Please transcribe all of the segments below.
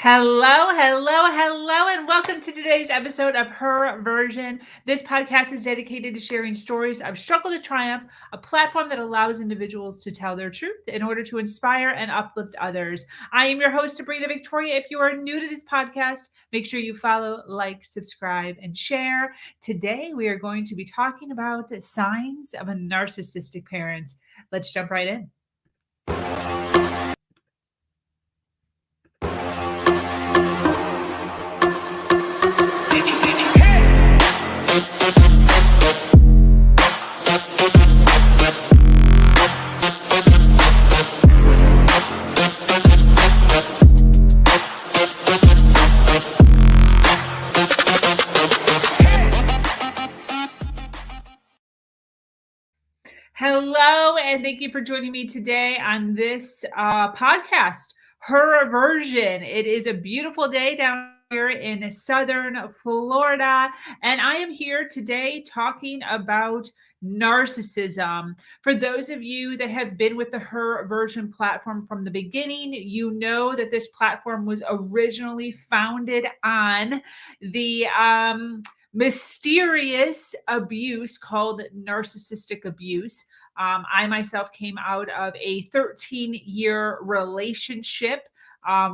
Hello, and welcome to today's episode of Her Version. This podcast is dedicated to sharing stories of struggle to triumph, a platform that allows individuals to tell their truth in order to inspire and uplift others. I am your host, Sabrina Victoria. If you are new to this podcast, make sure you follow, like, subscribe, and share. Today, we are going to be talking about signs of a narcissistic parent. Let's jump right in. Hello, and thank you for joining me today on this podcast, Her Version. It is a beautiful day down here in southern Florida, and I am here today talking about narcissism. For those of you that have been with the Her Version platform from the beginning, you know that this platform was originally founded on the mysterious abuse called narcissistic abuse. I myself came out of a 13-year relationship,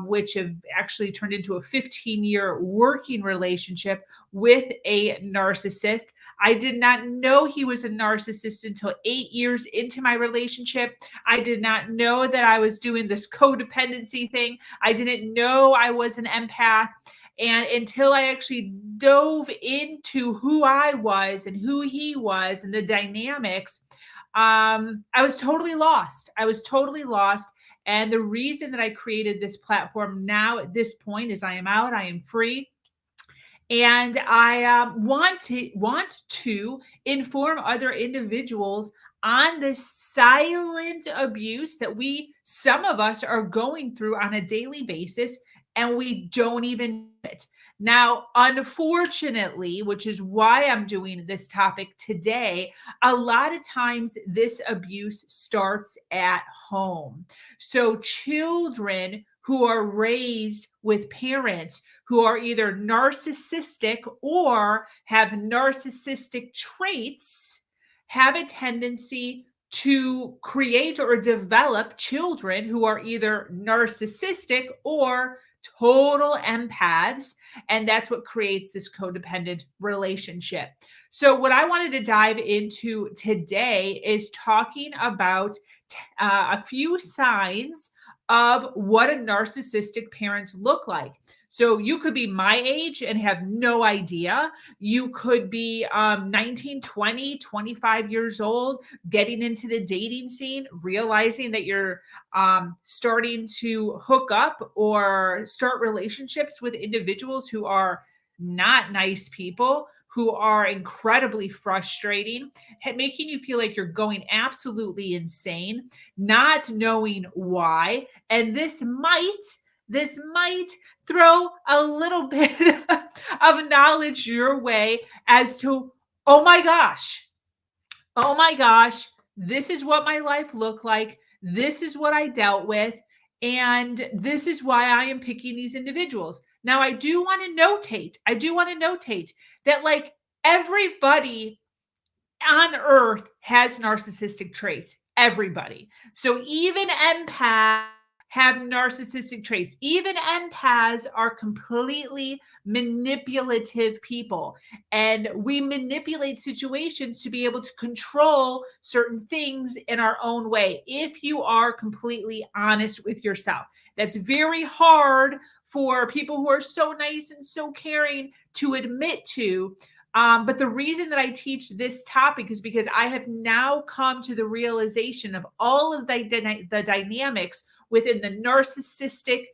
which have actually turned into a 15-year working relationship with a narcissist. I did not know he was a narcissist until 8 years into my relationship. I did not know that I was doing this codependency thing. I didn't know I was an empath. And until I actually dove into who I was and who he was and the dynamics, I was totally lost. And the reason that I created this platform now at this point is I am out, I am free. And I want to inform other individuals on this silent abuse that some of us are going through on a daily basis, and we don't even know it. Now, unfortunately, which is why I'm doing this topic today, a lot of times this abuse starts at home. So children who are raised with parents who are either narcissistic or have narcissistic traits have a tendency to create or develop children who are either narcissistic or total empaths. And that's what creates this codependent relationship. So what I wanted to dive into today is talking about a few signs of what a narcissistic parents look like. So you could be my age and have no idea. You could be 19, 20, 25 years old, getting into the dating scene, realizing that you're starting to hook up or start relationships with individuals who are not nice people, who are incredibly frustrating, making you feel like you're going absolutely insane, not knowing why. And this might throw a little bit of knowledge your way as to, oh my gosh, this is what my life looked like. This is what I dealt with. And this is why I am picking these individuals. Now, I do want to notate that like everybody on earth has narcissistic traits. Everybody. So even empaths have narcissistic traits. Even empaths are completely manipulative people. And we manipulate situations to be able to control certain things in our own way. If you are completely honest with yourself, that's very hard for people who are so nice and so caring to admit to. But the reason that I teach this topic is because I have now come to the realization of all of the dynamics within the narcissistic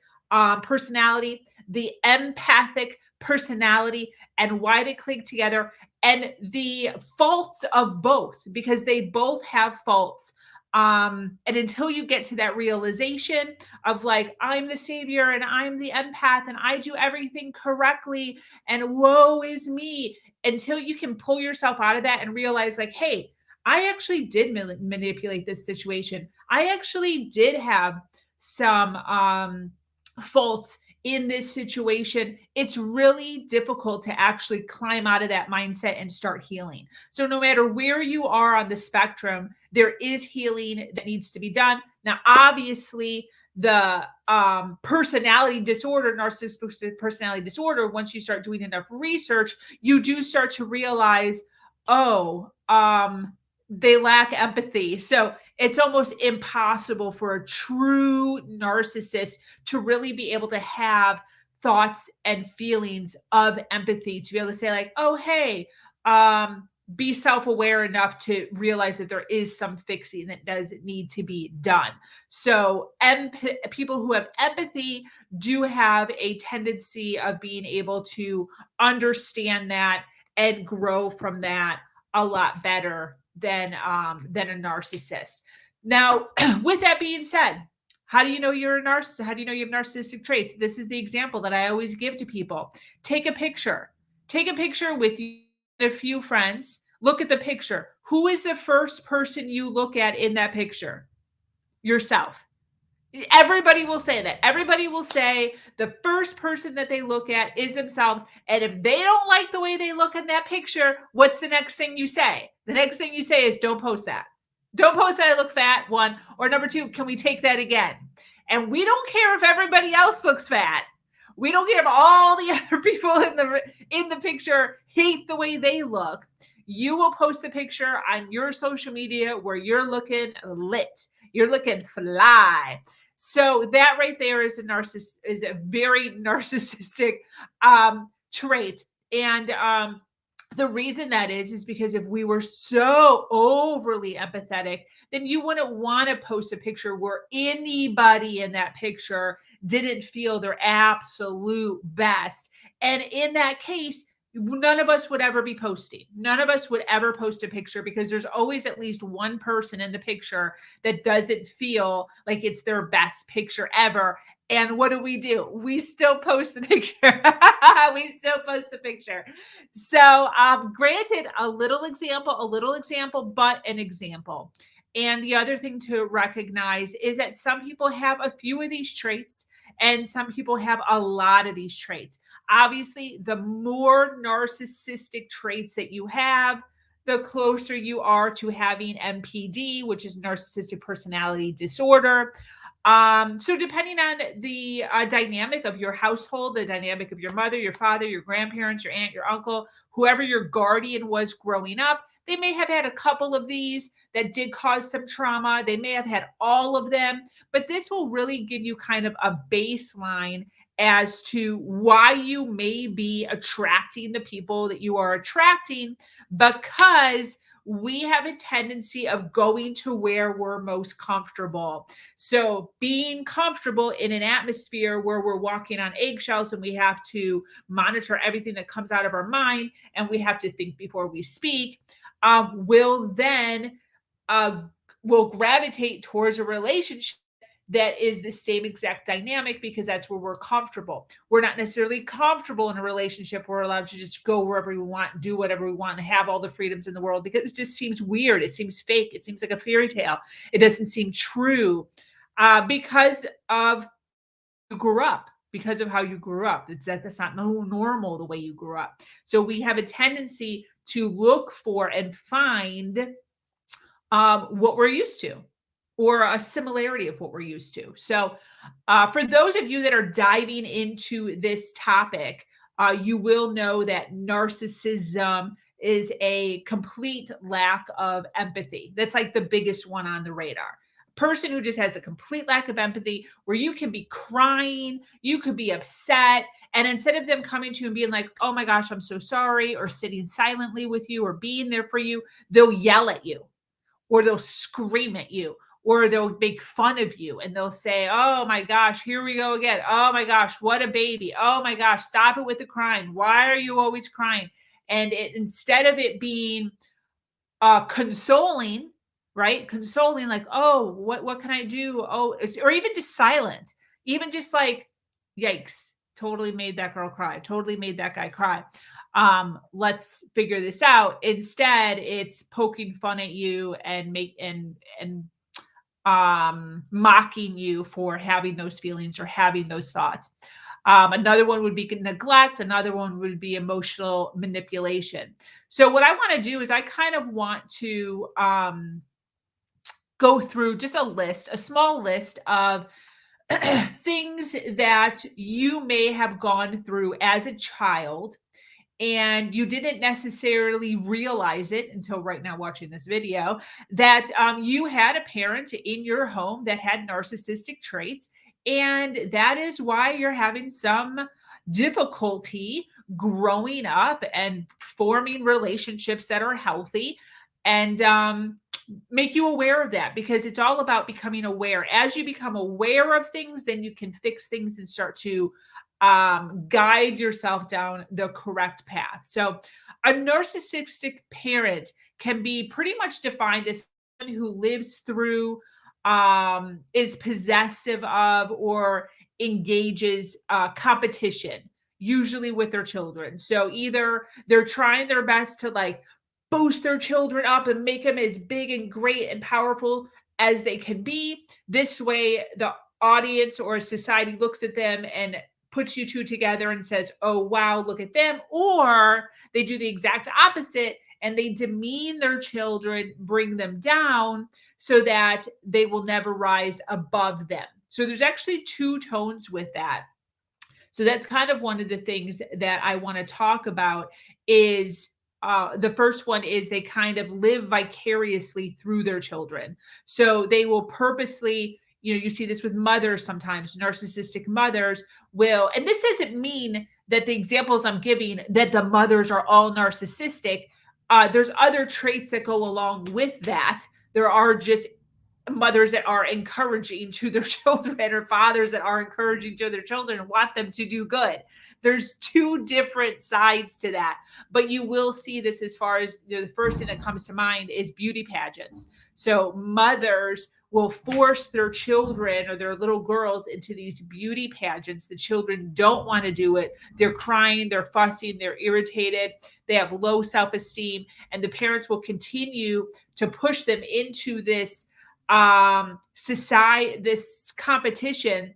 personality, the empathic personality, and why they cling together, and the faults of both, because they both have faults. And until you get to that realization of like, I'm the savior and I'm the empath and I do everything correctly and woe is me, until you can pull yourself out of that and realize like, hey, I actually did manipulate this situation. I actually did have some faults in this situation, it's really difficult to actually climb out of that mindset and start healing. So no matter where you are on the spectrum, there is healing that needs to be done. Now, obviously, the personality disorder, narcissistic personality disorder, once you start doing enough research, you do start to realize, oh, they lack empathy. So it's almost impossible for a true narcissist to really be able to have thoughts and feelings of empathy, to be able to say like, oh, hey, be self-aware enough to realize that there is some fixing that does need to be done. So people who have empathy do have a tendency of being able to understand that and grow from that a lot better than a narcissist. Now, with that being said, how do you know you're a narcissist? How do you know you have narcissistic traits? This is the example that I always give to people. Take a picture. Take a picture with you and a few friends. Look at the picture. Who is the first person you look at in that picture? Yourself. Everybody will say that. Everybody will say the first person that they look at is themselves. And if they don't like the way they look in that picture, what's the next thing you say? The next thing you say is, don't post that. Don't post that I look fat, one. Or number two, can we take that again? And we don't care if everybody else looks fat. We don't care if all the other people in the picture hate the way they look. You will post the picture on your social media where you're looking lit. You're looking fly. So that right there is a very narcissistic trait. And the reason that is because if we were so overly empathetic, then you wouldn't want to post a picture where anybody in that picture didn't feel their absolute best. And in that case, none of us would ever be posting. None of us would ever post a picture because there's always at least one person in the picture that doesn't feel like it's their best picture ever. And what do? We still post the picture. We still post the picture. So granted, a little example, but an example. And the other thing to recognize is that some people have a few of these traits and some people have a lot of these traits. Obviously, the more narcissistic traits that you have, the closer you are to having NPD, which is narcissistic personality disorder. So depending on the dynamic of your household, the dynamic of your mother, your father, your grandparents, your aunt, your uncle, whoever your guardian was growing up, they may have had a couple of these that did cause some trauma. They may have had all of them, but this will really give you kind of a baseline as to why you may be attracting the people that you are attracting, because we have a tendency of going to where we're most comfortable. So being comfortable in an atmosphere where we're walking on eggshells and we have to monitor everything that comes out of our mind and we have to think before we speak, will gravitate towards a relationship that is the same exact dynamic, because that's where we're comfortable. We're not necessarily comfortable in a relationship where we're allowed to just go wherever we want, do whatever we want, and have all the freedoms in the world, because it just seems weird. It seems fake. It seems like a fairy tale. It doesn't seem true because of you grew up, because of how you grew up. That's not normal the way you grew up. So we have a tendency to look for and find what we're used to, or a similarity of what we're used to. So for those of you that are diving into this topic, you will know that narcissism is a complete lack of empathy. That's like the biggest one on the radar. Person who just has a complete lack of empathy, where you can be crying, you could be upset, and instead of them coming to you and being like, oh my gosh, I'm so sorry, or sitting silently with you or being there for you, they'll yell at you, or they'll scream at you, or they'll make fun of you, and they'll say, oh my gosh, here we go again. Oh my gosh, what a baby. Oh my gosh, stop it with the crying. Why are you always crying? And instead of it being consoling, right? Consoling, like, oh, what can I do? Oh, or even just silent, even just like, yikes, totally made that girl cry, totally made that guy cry. Let's figure this out. Instead, it's poking fun at you and mocking you for having those feelings or having those thoughts. Another one would be neglect. Another one would be emotional manipulation. So what I want to do is I kind of want to go through just a small list of things that you may have gone through as a child and you didn't necessarily realize it until right now watching this video, that you had a parent in your home that had narcissistic traits. And that is why you're having some difficulty growing up and forming relationships that are healthy. And make you aware of that, because it's all about becoming aware. As you become aware of things, then you can fix things and start to guide yourself down the correct path. So a narcissistic parent can be pretty much defined as someone who lives through, is possessive of, or engages competition, usually with their children. So either they're trying their best to like boost their children up and make them as big and great and powerful as they can be. This way, the audience or society looks at them and puts you two together and says, oh, wow, look at them. Or they do the exact opposite and they demean their children, bring them down so that they will never rise above them. So there's actually two tones with that. So that's kind of one of the things that I want to talk about is the first one is they kind of live vicariously through their children. So they will purposely, you see this with mothers sometimes, narcissistic mothers will, and this doesn't mean that the examples I'm giving that the mothers are all narcissistic. There's other traits that go along with that. There are just mothers that are encouraging to their children, or fathers that are encouraging to their children and want them to do good. There's two different sides to that, but you will see this as far as the first thing that comes to mind is beauty pageants. So mothers will force their children or their little girls into these beauty pageants. The children don't want to do it. They're crying, they're fussing, they're irritated, they have low self-esteem, and the parents will continue to push them into this society, this competition,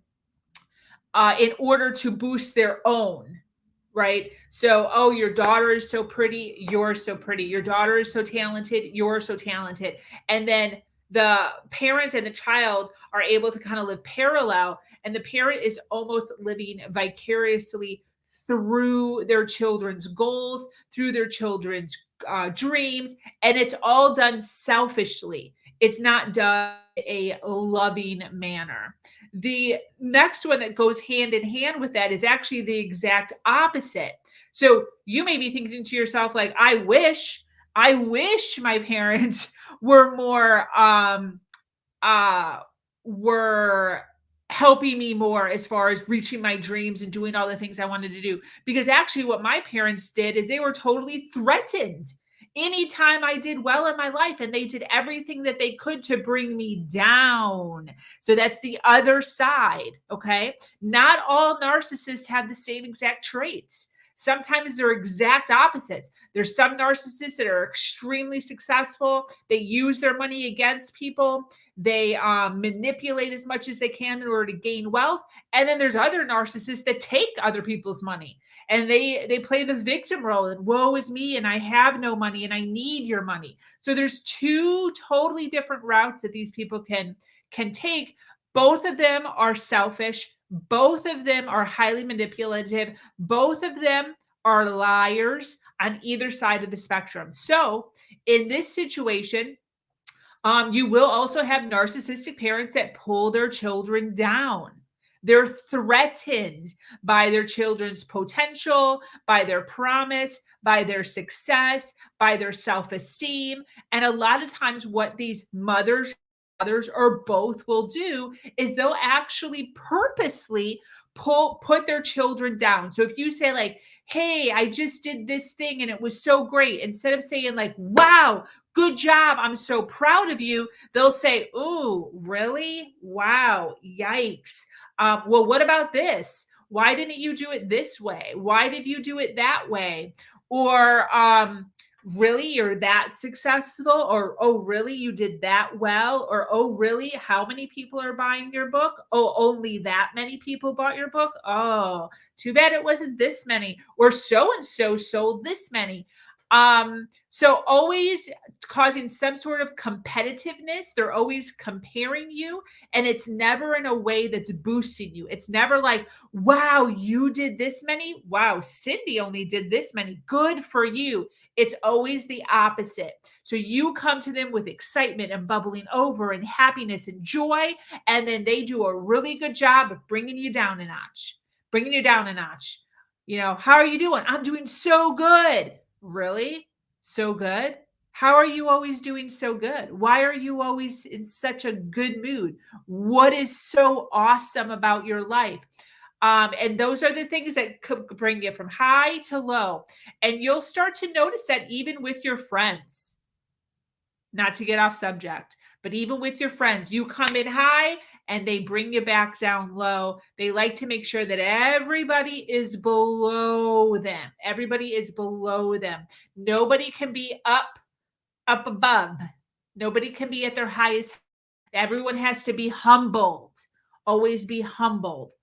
in order to boost their own, right? So, oh, your daughter is so pretty, you're so pretty. Your daughter is so talented, you're so talented. And then the parent and the child are able to kind of live parallel, and the parent is almost living vicariously through their children's goals, through their children's dreams, and it's all done selfishly. It's not done in a loving manner. The next one that goes hand in hand with that is actually the exact opposite. So you may be thinking to yourself, like, I wish my parents were more, were helping me more as far as reaching my dreams and doing all the things I wanted to do. Because actually what my parents did is they were totally threatened anytime I did well in my life, and they did everything that they could to bring me down. So that's the other side. Okay. Not all narcissists have the same exact traits. Sometimes they're exact opposites. There's some narcissists that are extremely successful. They use their money against people. They manipulate as much as they can in order to gain wealth. And then there's other narcissists that take other people's money, and they play the victim role, and woe is me, and I have no money, and I need your money. So there's two totally different routes that these people can take. Both of them are selfish. Both of them are highly manipulative. Both of them are liars on either side of the spectrum. So in this situation, you will also have narcissistic parents that pull their children down. They're threatened by their children's potential, by their promise, by their success, by their self-esteem. And a lot of times what these mothers or both will do is they'll actually purposely put their children down. So if you say like, hey, I just did this thing and it was so great, instead of saying like, wow, good job, I'm so proud of you, they'll say, ooh, really? Wow, yikes. Well, what about this? Why didn't you do it this way? Why did you do it that way? Or really, you're that successful? Or, oh, really, you did that well? Or, oh, really, how many people are buying your book? Oh, only that many people bought your book? Oh, too bad it wasn't this many. Or so and so sold this many. So always causing some sort of competitiveness. They're always comparing you, and it's never in a way that's boosting you. It's never like, wow, you did this many. Wow, Cindy only did this many. Good for you. It's always the opposite. So you come to them with excitement and bubbling over and happiness and joy, and then they do a really good job of bringing you down a notch, bringing you down a notch. You know, how are you doing? I'm doing so good. Really? So good? How are you always doing so good? Why are you always in such a good mood? What is so awesome about your life? And those are the things that could bring you from high to low. And you'll start to notice that even with your friends, not to get off subject, but even with your friends, you come in high and they bring you back down low. They like to make sure that everybody is below them. Everybody is below them. Nobody can be up above. Nobody can be at their highest. Everyone has to be humbled. Always be humbled.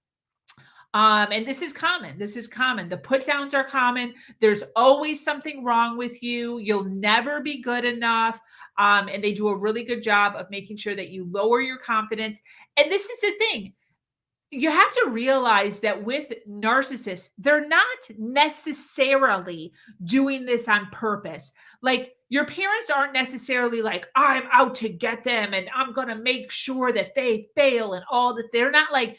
And this is common. This is common. The put downs are common. There's always something wrong with you. You'll never be good enough. And they do a really good job of making sure that you lower your confidence. And this is the thing. You have to realize that with narcissists, they're not necessarily doing this on purpose. Like your parents aren't necessarily like, I'm out to get them and I'm going to make sure that they fail and all that. They're not like,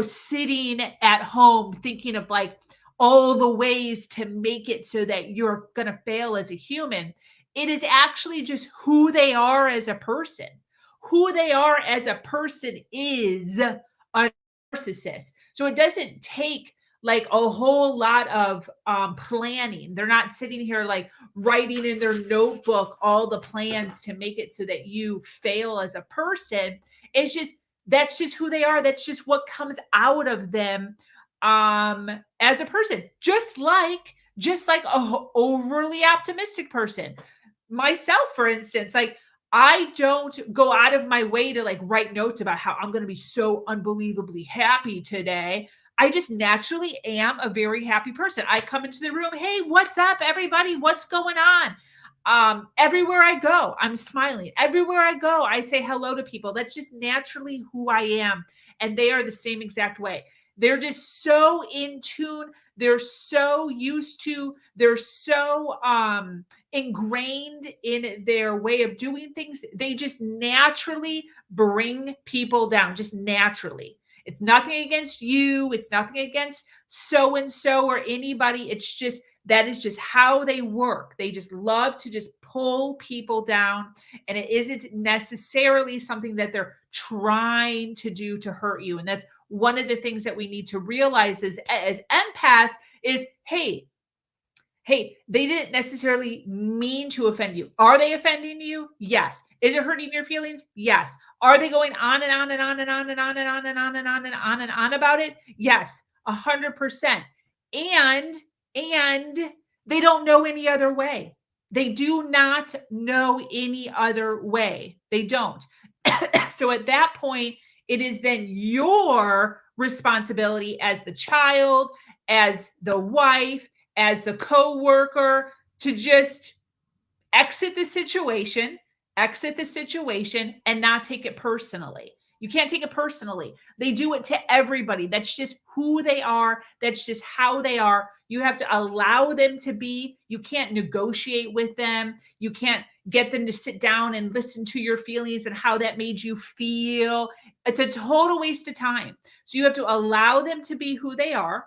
sitting at home thinking of like all the ways to make it so that you're going to fail as a human. It is actually just who they are as a person. Who they are as a person is a narcissist. So it doesn't take like a whole lot of planning. They're not sitting here like writing in their notebook all the plans to make it so that you fail as a person. It's just, that's just who they are. That's just what comes out of them as a person. Just like a overly optimistic person. Myself, for instance, like I don't go out of my way to like write notes about how I'm going to be so unbelievably happy today. I just naturally am a very happy person. I come into the room, hey, what's up, everybody? What's going on? Everywhere I go, I'm smiling. Everywhere I go, I say hello to people. That's just naturally who I am. And they are the same exact way. They're just so in tune. They're so used to, they're so ingrained in their way of doing things. They just naturally bring people down, just naturally. It's nothing against you. It's nothing against so-and-so or anybody. It's just, that is just how they work. They just love to just pull people down. And it isn't necessarily something that they're trying to do to hurt you. And that's one of the things that we need to realize as empaths is, hey, they didn't necessarily mean to offend you. Are they offending you? Yes. Is it hurting your feelings? Yes. Are they going on and on and on and on and on and on and on and on and on and on about it? Yes, 100%. And they don't know any other way. They do not know any other way. They don't. So at that point, it is then your responsibility as the child, as the wife, as the co-worker to just exit the situation and not take it personally. You can't take it personally. They do it to everybody. That's just who they are. That's just how they are. You have to allow them to be. You can't negotiate with them. You can't get them to sit down and listen to your feelings and how that made you feel. It's a total waste of time. So you have to allow them to be who they are.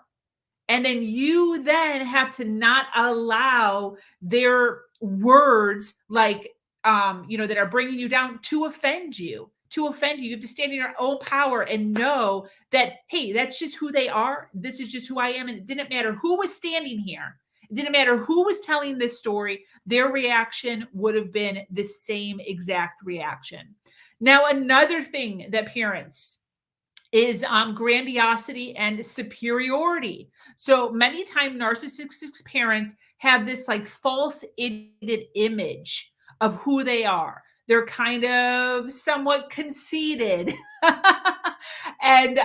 And then you then have to not allow their words like, that are bringing you down to offend you. You have to stand in your own power and know that, hey, that's just who they are. This is just who I am. And it didn't matter who was standing here. It didn't matter who was telling this story. Their reaction would have been the same exact reaction. Now, another thing that parents is grandiosity and superiority. So many times narcissistic parents have this like false edited image of who they are. They're kind of somewhat conceited. And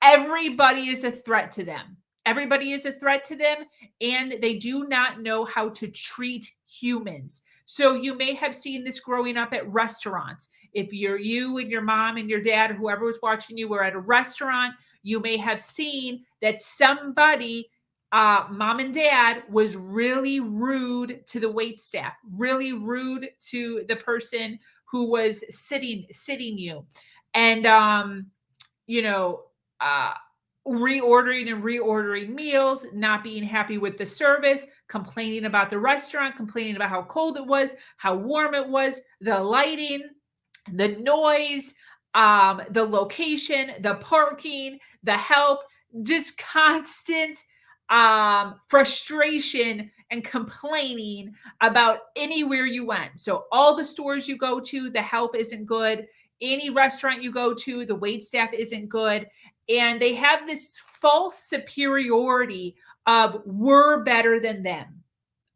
everybody is a threat to them. Everybody is a threat to them, and they do not know how to treat humans. So you may have seen this growing up at restaurants. If you and your mom and your dad, whoever was watching you, were at a restaurant, you may have seen that somebody, mom and dad, was really rude to the wait staff, really rude to the person who was sitting you. And you know, reordering meals, not being happy with the service, complaining about the restaurant, complaining about how cold it was, how warm it was, the lighting, the noise, the location, the parking, the help, just constant frustration and complaining about anywhere you went. So all the stores you go to, the help isn't good. Any restaurant you go to, the wait staff isn't good. And they have this false superiority of we're better than them,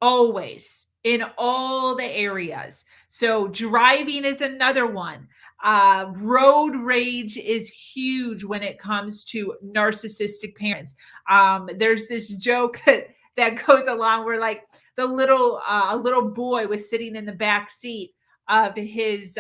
always, in all the areas. So driving is another one. Road rage is huge when it comes to narcissistic parents. There's this joke that goes along where like a little boy was sitting in the back seat of his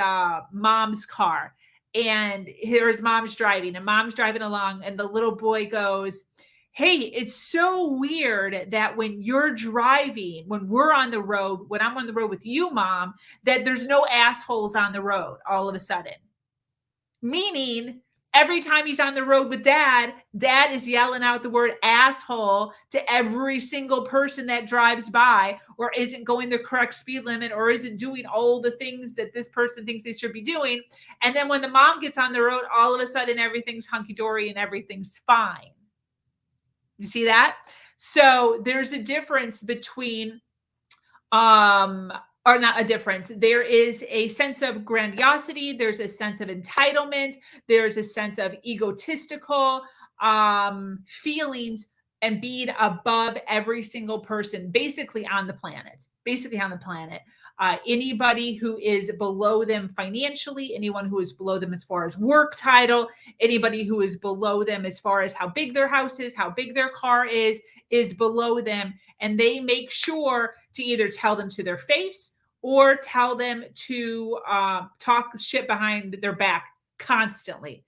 mom's car, and his mom's driving, and mom's driving along, and the little boy goes, "Hey, it's so weird that when you're driving, when we're on the road, when I'm on the road with you, mom, that there's no assholes on the road all of a sudden." Meaning, every time he's on the road with dad, dad is yelling out the word asshole to every single person that drives by, or isn't going the correct speed limit, or isn't doing all the things that this person thinks they should be doing. And then when the mom gets on the road, all of a sudden everything's hunky-dory and everything's fine. You see that? So there's a difference between, or not a difference. There is a sense of grandiosity. There's a sense of entitlement. There's a sense of egotistical feelings and being above every single person, basically on the planet. Anybody who is below them financially, anyone who is below them as far as work title, anybody who is below them as far as how big their house is, how big their car is below them. And they make sure to either tell them to their face or tell them to talk shit behind their back constantly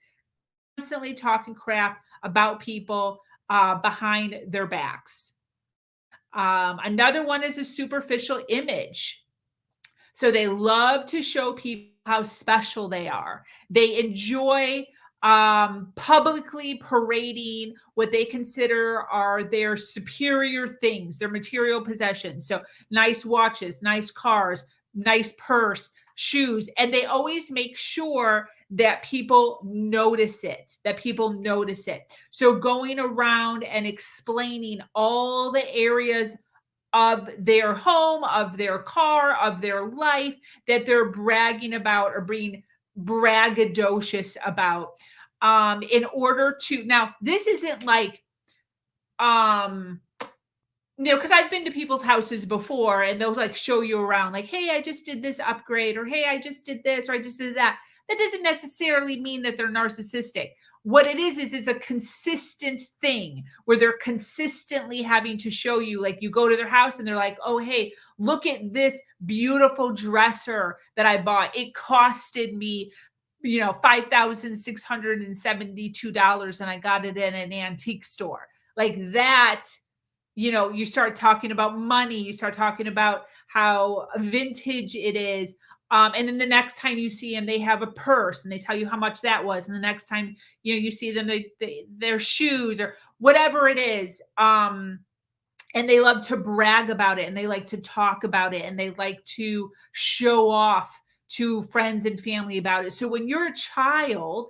talking crap about people behind their backs. Another one is a superficial image. So they love to show people how special they are. They enjoy publicly parading what they consider are their superior things, their material possessions. So nice watches, nice cars, nice purse, shoes. And they always make sure that people notice it, So going around and explaining all the areas of their home, of their car, of their life that they're bragging about or being braggadocious about, in order to, now this isn't like, because I've been to people's houses before and they'll like show you around like, hey, I just did this upgrade, or hey, I just did this, or I just did that. That doesn't necessarily mean that they're narcissistic. What it is a consistent thing where they're consistently having to show you, like you go to their house and they're like, oh, hey, look at this beautiful dresser that I bought. It costed me, $5,672, and I got it in an antique store. Like that, you start talking about money, you start talking about how vintage it is. And then the next time you see them, they have a purse and they tell you how much that was. And the next time, you see them, their shoes or whatever it is. And they love to brag about it, and they like to talk about it, and they like to show off to friends and family about it. So when you're a child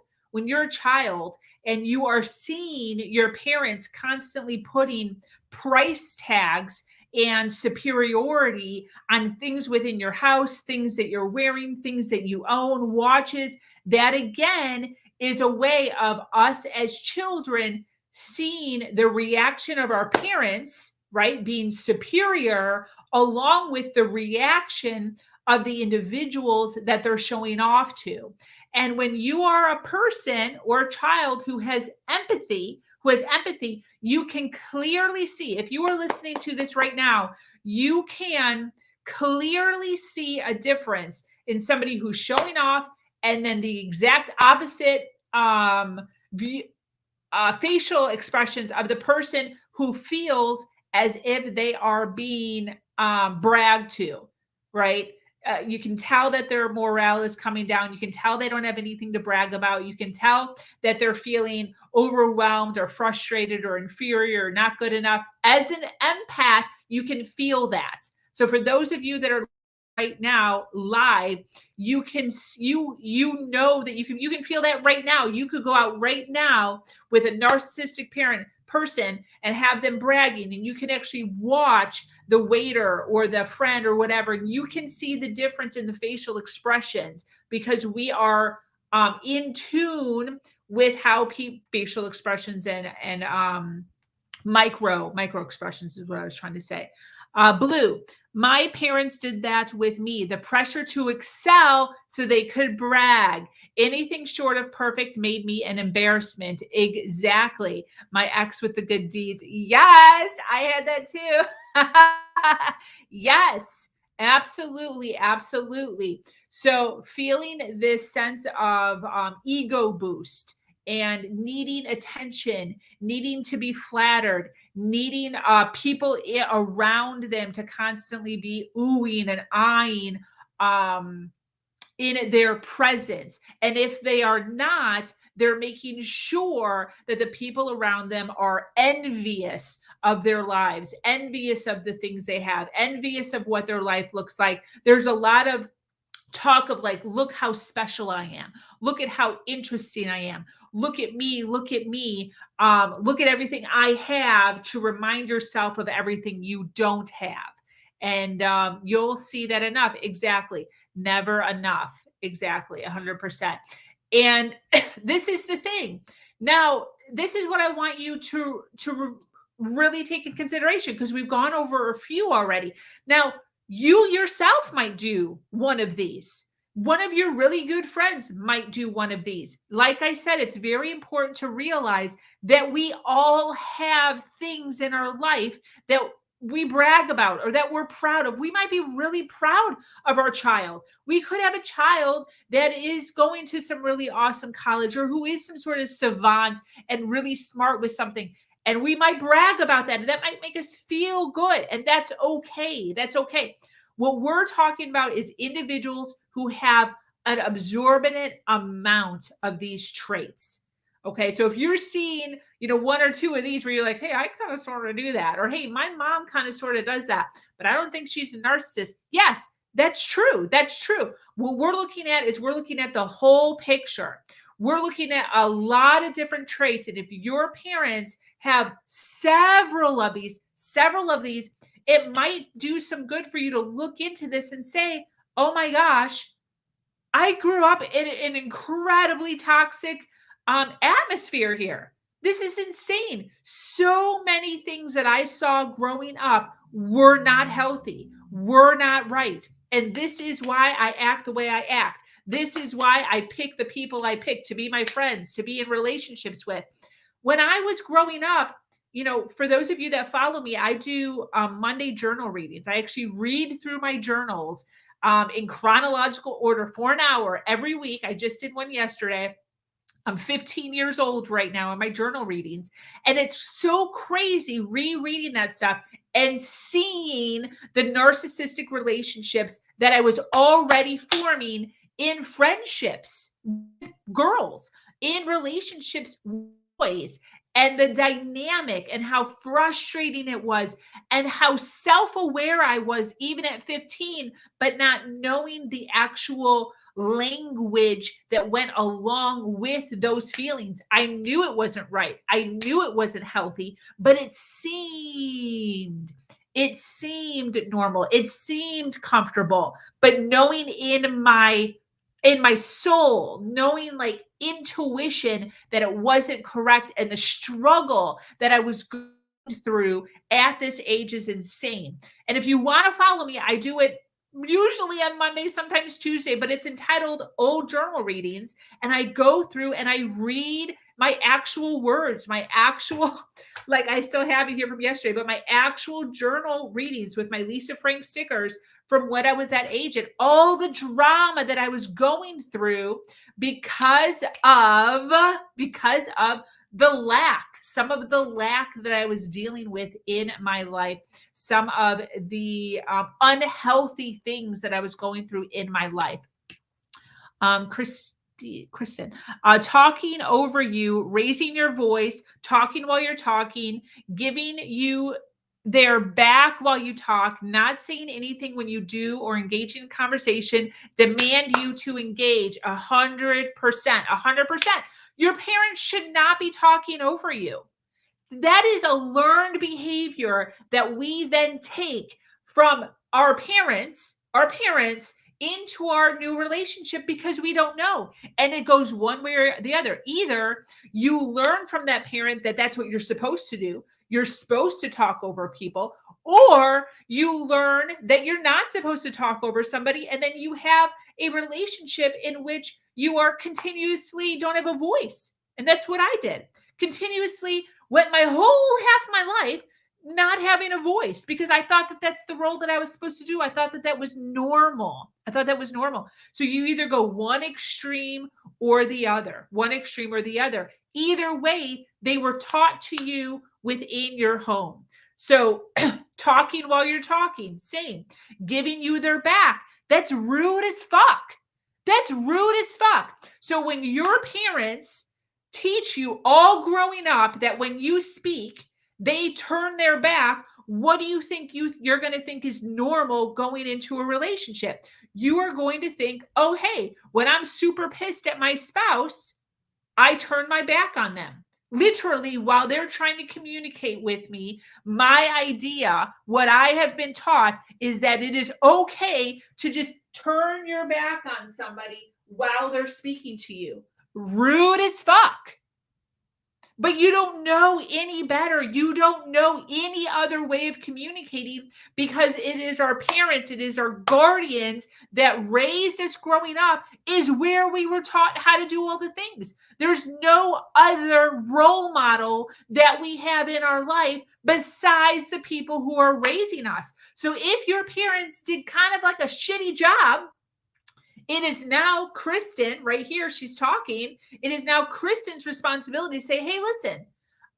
and you are seeing your parents constantly putting price tags and superiority on things within your house, things that you're wearing, things that you own, watches, that again is a way of us as children seeing the reaction of our parents right? Being superior, along with the reaction of the individuals that they're showing off to. And when you are a person or a child who has empathy, you can clearly see, if you are listening to this right now, you can clearly see a difference in somebody who's showing off and then the exact opposite facial expressions of the person who feels as if they are being bragged to, right? You can tell that their morale is coming down. You can tell they don't have anything to brag about. You can tell that they're feeling overwhelmed or frustrated or inferior or not good enough. As an empath, you can feel that. So for those of you that are right now live, you can know that you can feel that right now. You could go out right now with a narcissistic person and have them bragging, and you can actually watch the waiter or the friend or whatever, and you can see the difference in the facial expressions, because we are in tune with how facial expressions and micro expressions is what I was trying to say. Blue, my parents did that with me. The pressure to excel so they could brag. Anything short of perfect made me an embarrassment. Exactly. My ex with the good deeds. Yes, I had that too. Yes, absolutely. Absolutely. So feeling this sense of ego boost and needing attention, needing to be flattered, needing people around them to constantly be oohing and eyeing in their presence. And if they are not, they're making sure that the people around them are envious of their lives, envious of the things they have, envious of what their life looks like. There's a lot of talk of like, look how special I am. Look at how interesting I am. Look at me. Look at me. Look at everything I have, to remind yourself of everything you don't have. And you'll see that enough. Exactly. Never enough. Exactly. 100%. And this is the thing. Now, this is what I want you to really take in consideration, because we've gone over a few already. Now, you yourself might do one of these. One of your really good friends might do one of these. Like I said, it's very important to realize that we all have things in our life that we brag about or that we're proud of. We might be really proud of our child. We could have a child that is going to some really awesome college, or who is some sort of savant and really smart with something. And we might brag about that, and that might make us feel good. And that's okay. That's okay. What we're talking about is individuals who have an absorbent amount of these traits. Okay. So if you're seeing, one or two of these where you're like, hey, I kind of sort of do that. Or, hey, my mom kind of sort of does that, but I don't think she's a narcissist. Yes, that's true. That's true. What we're looking at is we're looking at the whole picture. We're looking at a lot of different traits. And if your parents have several of these, it might do some good for you to look into this and say, oh my gosh, I grew up in an incredibly toxic atmosphere here. This is insane. So many things that I saw growing up were not healthy, were not right. And this is why I act the way I act. This is why I pick the people I pick to be my friends, to be in relationships with. When I was growing up, for those of you that follow me, I do Monday journal readings. I actually read through my journals in chronological order for an hour every week. I just did one yesterday. I'm 15 years old right now in my journal readings. And it's so crazy rereading that stuff and seeing the narcissistic relationships that I was already forming in friendships with girls, in relationships with boys, and the dynamic and how frustrating it was and how self-aware I was even at 15, but not knowing the actual language that went along with those feelings. I knew it wasn't right. I knew it wasn't healthy, but it seemed normal. It seemed comfortable. But knowing in my soul, knowing like intuition that it wasn't correct, and the struggle that I was through at this age is insane. And if you want to follow me, I do it usually on Monday, sometimes Tuesday, but it's entitled Old Journal Readings. And I go through and I read my actual words, my actual, like I still have it here from yesterday, but my actual journal readings with my Lisa Frank stickers from when I was that age and all the drama that I was going through because of some of the lack that I was dealing with in my life, some of the unhealthy things that I was going through in my life. Kristen, talking over you, raising your voice, talking while you're talking, giving you their back while you talk, not saying anything when you do or engage in conversation, demand you to engage 100%. Your parents should not be talking over you. That is a learned behavior that we then take from our parents into our new relationship because we don't know. And it goes one way or the other. Either you learn from that parent that that's what you're supposed to do. You're supposed to talk over people, or you learn that you're not supposed to talk over somebody. And then you have a relationship in which you are continuously don't have a voice. And that's what I did. Continuously went my whole half of my life not having a voice because I thought that that's the role that I was supposed to do. I thought that that was normal. So you either go one extreme or the other, Either way, they were taught to you within your home. So talking while you're talking, same. Giving you their back. That's rude as fuck. So when your parents teach you all growing up that when you speak, they turn their back, what do you think you're going to think is normal going into a relationship? You are going to think, oh, hey, when I'm super pissed at my spouse, I turn my back on them. Literally, while they're trying to communicate with me, my idea, what I have been taught is that it is okay to just turn your back on somebody while they're speaking to you. Rude as fuck. But you don't know any better. You don't know any other way of communicating because it is our parents, it is our guardians that raised us growing up is where we were taught how to do all the things. There's no other role model that we have in our life besides the people who are raising us. So if your parents did kind of like a shitty job, it is now Kristen, right here, she's talking. It is now Kristen's responsibility to say, hey, listen,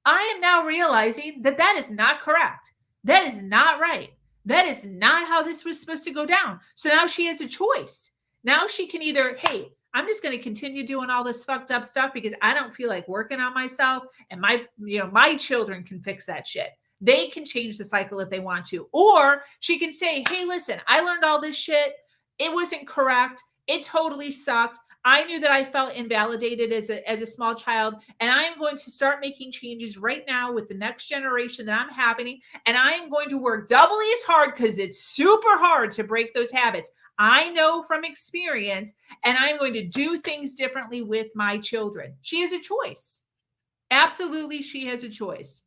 I am now realizing that that is not correct. That is not right. That is not how this was supposed to go down. So now she has a choice. Now she can either, hey, I'm just going to continue doing all this fucked up stuff because I don't feel like working on myself, and my children can fix that shit. They can change the cycle if they want to. Or she can say, hey, listen, I learned all this shit. It wasn't correct. It totally sucked. I knew that I felt invalidated as a small child, and I am going to start making changes right now with the next generation that I'm having, and I am going to work doubly as hard because it's super hard to break those habits. I know from experience, and I'm going to do things differently with my children. She has a choice. Absolutely, she has a choice.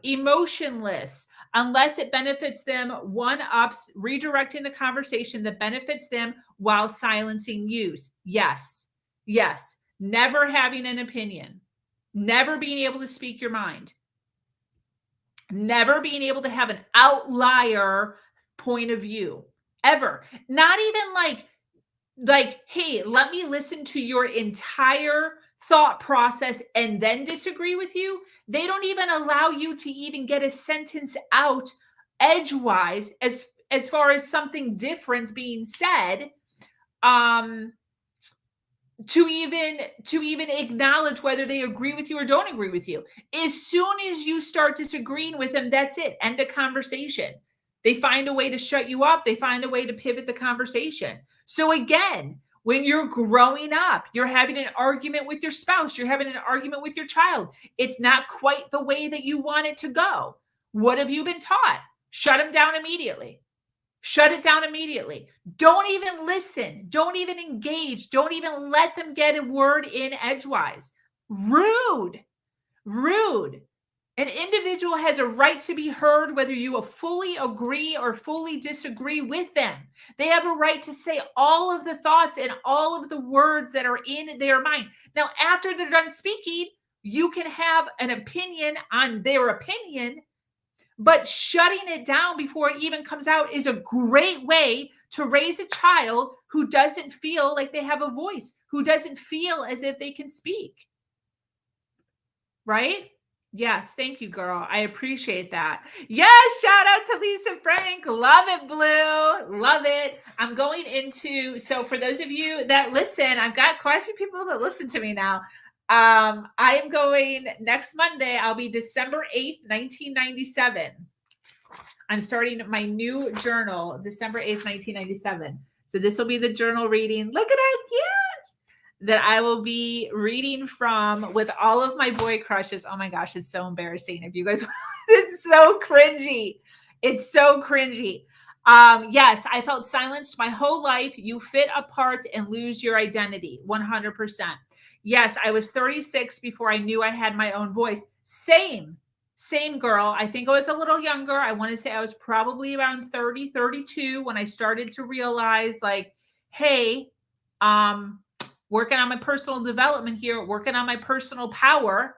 Emotionless. Unless it benefits them, one-ups, redirecting the conversation that benefits them while silencing use. Yes. Never having an opinion. Never being able to speak your mind. Never being able to have an outlier point of view. Ever. Not even like, hey, let me listen to your entire thought process and then disagree with you. They don't even allow you to even get a sentence out edgewise as far as something different being said, to even acknowledge whether they agree with you or don't agree with you. As soon as you start disagreeing with them, that's it. End of conversation. They find a way to shut you up. They find a way to pivot the conversation. So again, when you're growing up, you're having an argument with your spouse, you're having an argument with your child. It's not quite the way that you want it to go. What have you been taught? Shut them down immediately. Shut it down immediately. Don't even listen. Don't even engage. Don't even let them get a word in edgewise. Rude. An individual has a right to be heard, whether you fully agree or fully disagree with them. They have a right to say all of the thoughts and all of the words that are in their mind. Now, after they're done speaking, you can have an opinion on their opinion, but shutting it down before it even comes out is a great way to raise a child who doesn't feel like they have a voice, who doesn't feel as if they can speak. Right? Yes, thank you, girl. I appreciate that. Yes, shout out to Lisa Frank. Love it, Blue. Love it. I'm going into, so for those of you that listen, I've got quite a few people that listen to me now. I am going next Monday. I'll be December 8th, 1997. I'm starting my new journal, December 8th, 1997. So this will be the journal reading. Look at how cute that I will be reading from with all of my boy crushes. Oh my gosh, it's so embarrassing. If you guys, it's so cringy. It's so cringy. Yes, I felt silenced my whole life. You fit apart and lose your identity. 100%. Yes, I was 36 before I knew I had my own voice. Same girl. I think I was a little younger. I want to say I was probably around 30, 32 when I started to realize like, hey, working on my personal development here, working on my personal power,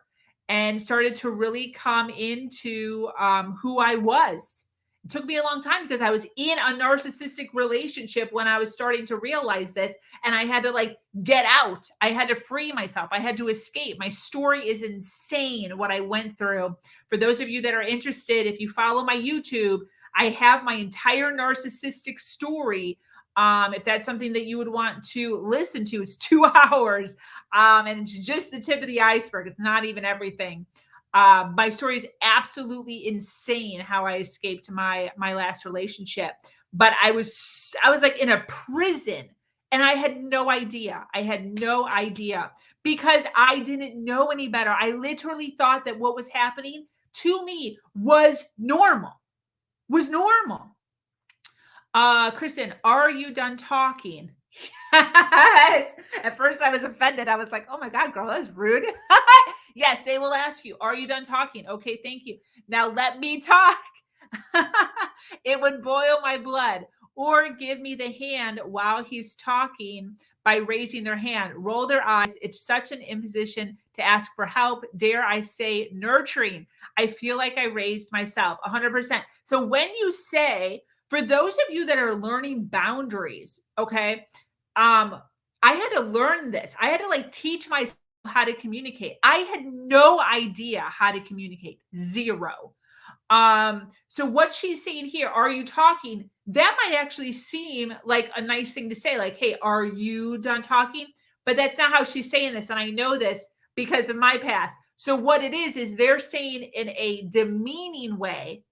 and started to really come into who I was. It took me a long time because I was in a narcissistic relationship when I was starting to realize this, and I had to like get out. I had to free myself. I had to escape. My story is insane what I went through. For those of you that are interested, if you follow my YouTube, I have my entire narcissistic story. If that's something that you would want to listen to, it's 2 hours. And it's just the tip of the iceberg. It's not even everything. My story is absolutely insane how I escaped my last relationship. But I was like in a prison and I had no idea. I had no idea because I didn't know any better. I literally thought that what was happening to me was normal. Kristen, are you done talking? Yes. At first I was offended. I was like, oh my God, girl, that's rude. Yes, they will ask you, are you done talking? Okay, thank you. Now let me talk. It would boil my blood. Or give me the hand while he's talking by raising their hand. Roll their eyes. It's such an imposition to ask for help. Dare I say nurturing. I feel like I raised myself 100%. So when you say, for those of you that are learning boundaries, okay, I had to learn this. I had to like teach myself how to communicate. I had no idea how to communicate. Zero. So what she's saying here, are you talking? That might actually seem like a nice thing to say, like, hey, are you done talking? But that's not how she's saying this. And I know this because of my past. So what it is they're saying in a demeaning way,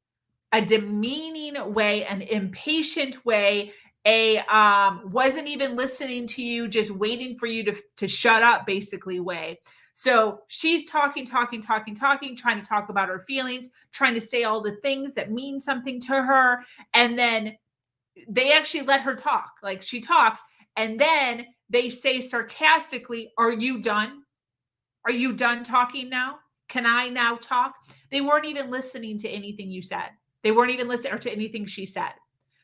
an impatient way, wasn't even listening to you, just waiting for you to shut up basically way. So she's talking, trying to talk about her feelings, trying to say all the things that mean something to her. And then they actually let her talk. Like she talks and then they say sarcastically, are you done? Are you done talking now? Can I now talk? They weren't even listening to anything you said. They weren't even listening to anything she said.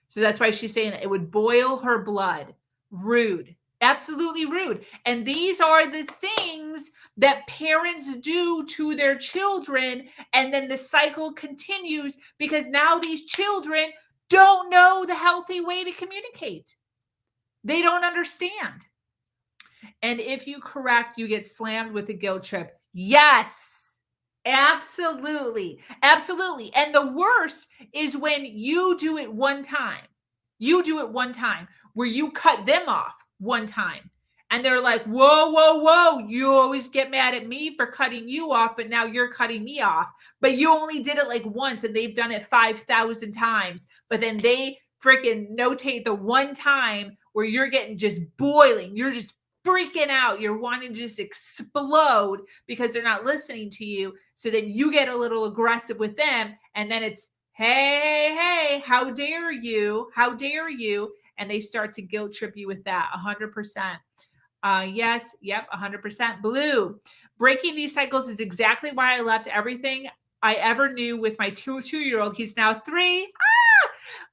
So that's why she's saying that it would boil her blood. Rude. Absolutely rude. And these are the things that parents do to their children. And then the cycle continues because now these children don't know the healthy way to communicate. They don't understand. And if you correct, you get slammed with a guilt trip. Yes, absolutely. Absolutely. And the worst is when you do it one time. You do it one time where you cut them off one time. And they're like, whoa. You always get mad at me for cutting you off, but now you're cutting me off. But you only did it like once and they've done it 5,000 times. But then they freaking notate the one time where you're getting just boiling. You're just freaking out. You're wanting to just explode because they're not listening to you. So then you get a little aggressive with them. And then it's, hey, how dare you? How dare you? And they start to guilt trip you with that 100%. Yes. Yep. 100%. Blue. Breaking these cycles is exactly why I left everything I ever knew with my two-year-old. He's now 3.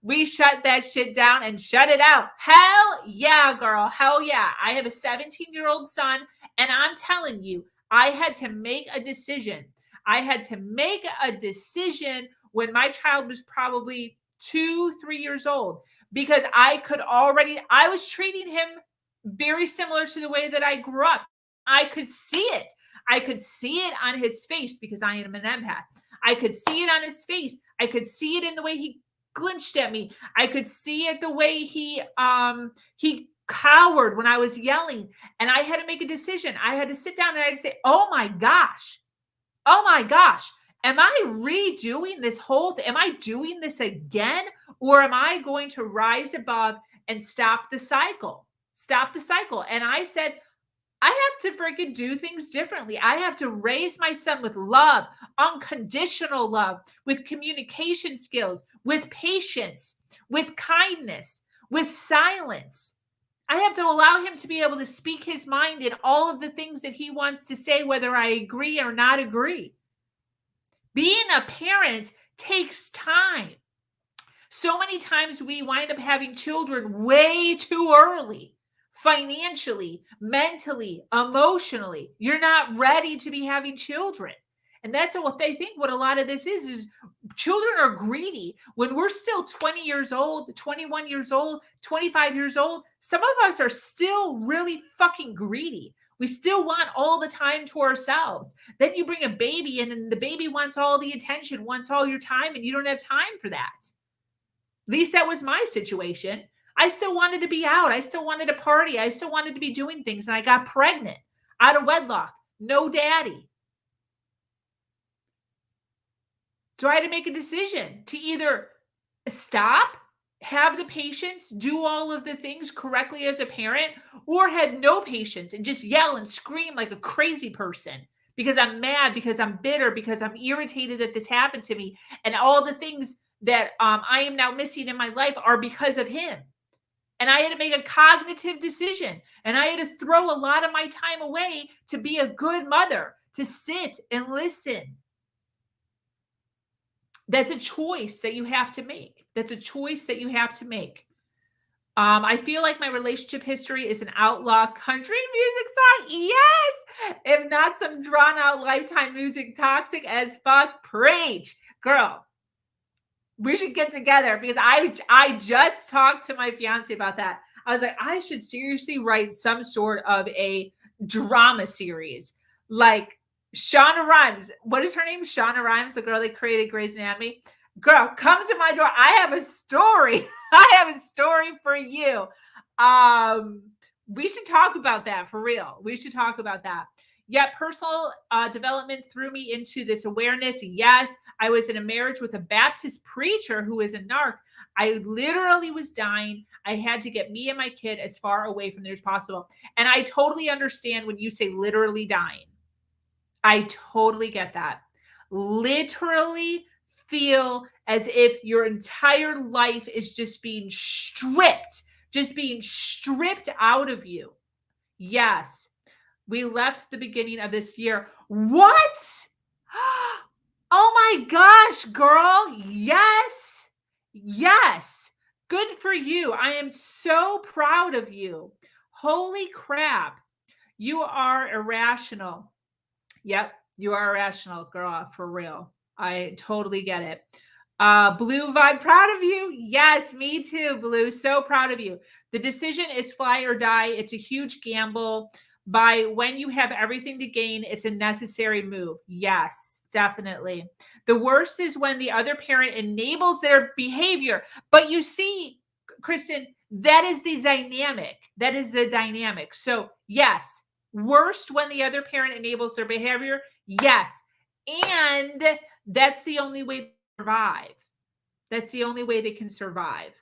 We shut that shit down and shut it out. Hell yeah, girl. Hell yeah. I have a 17-year-old son, and I'm telling you, I had to make a decision. I had to make a decision when my child was probably 2, 3 years old, because I was treating him very similar to the way that I grew up. I could see it. I could see it on his face because I am an empath. I could see it on his face. I could see it in the way he glitched at me. I could see it the way he cowered when I was yelling. And I had to make a decision. I had to sit down and I had to say, oh my gosh, am I redoing this whole thing? Am I doing this again? Or am I going to rise above and stop the cycle? And I said, I have to freaking do things differently. I have to raise my son with love, unconditional love, with communication skills, with patience, with kindness, with silence. I have to allow him to be able to speak his mind in all of the things that he wants to say, whether I agree or not agree. Being a parent takes time. So many times we wind up having children way too early. Financially, mentally, emotionally, you're not ready to be having children. And that's what they think. What a lot of this is children are greedy. When we're still 20 years old, 21 years old, 25 years old, some of us are still really fucking greedy. We still want all the time to ourselves. Then you bring a baby in and the baby wants all the attention, wants all your time, and you don't have time for that. At least that was my situation. I still wanted to be out. I still wanted to party. I still wanted to be doing things. And I got pregnant out of wedlock. No daddy. So I had to make a decision to either stop, have the patience, do all of the things correctly as a parent, or had no patience and just yell and scream like a crazy person because I'm mad, because I'm bitter, because I'm irritated that this happened to me. And all the things that I am now missing in my life are because of him. And I had to make a cognitive decision. And I had to throw a lot of my time away to be a good mother, to sit and listen. That's a choice that you have to make. That's a choice that you have to make. I feel like my relationship history is an outlaw country music song. Yes! If not some drawn out Lifetime music, toxic as fuck. Preach. Girl, we should get together because I just talked to my fiance about that. I was like, I should seriously write some sort of a drama series. Like Shonda Rhimes. What is her name? Shonda Rhimes, the girl that created Grey's Anatomy. Girl, come to my door. I have a story. I have a story for you. We should talk about that for real. We should talk about that. Yet personal development threw me into this awareness. Yes, I was in a marriage with a Baptist preacher who is a narc. I literally was dying. I had to get me and my kid as far away from there as possible. And I totally understand when you say literally dying. I totally get that. Literally feel as if your entire life is just being stripped out of you. Yes. We left the beginning of this year. What? Oh my gosh, girl. Yes. Yes. Good for you. I am so proud of you. Holy crap. You are irrational. Yep. You are irrational, girl. For real. I totally get it. Blue Vibe, proud of you. Yes, me too, Blue. So proud of you. The decision is fly or die. It's a huge gamble. By when you have everything to gain, it's a necessary move. Yes, definitely. The worst is when the other parent enables their behavior. But you see, Kristen, that is the dynamic. That is the dynamic. So yes, worst when the other parent enables their behavior. Yes. And that's the only way to survive. That's the only way they can survive.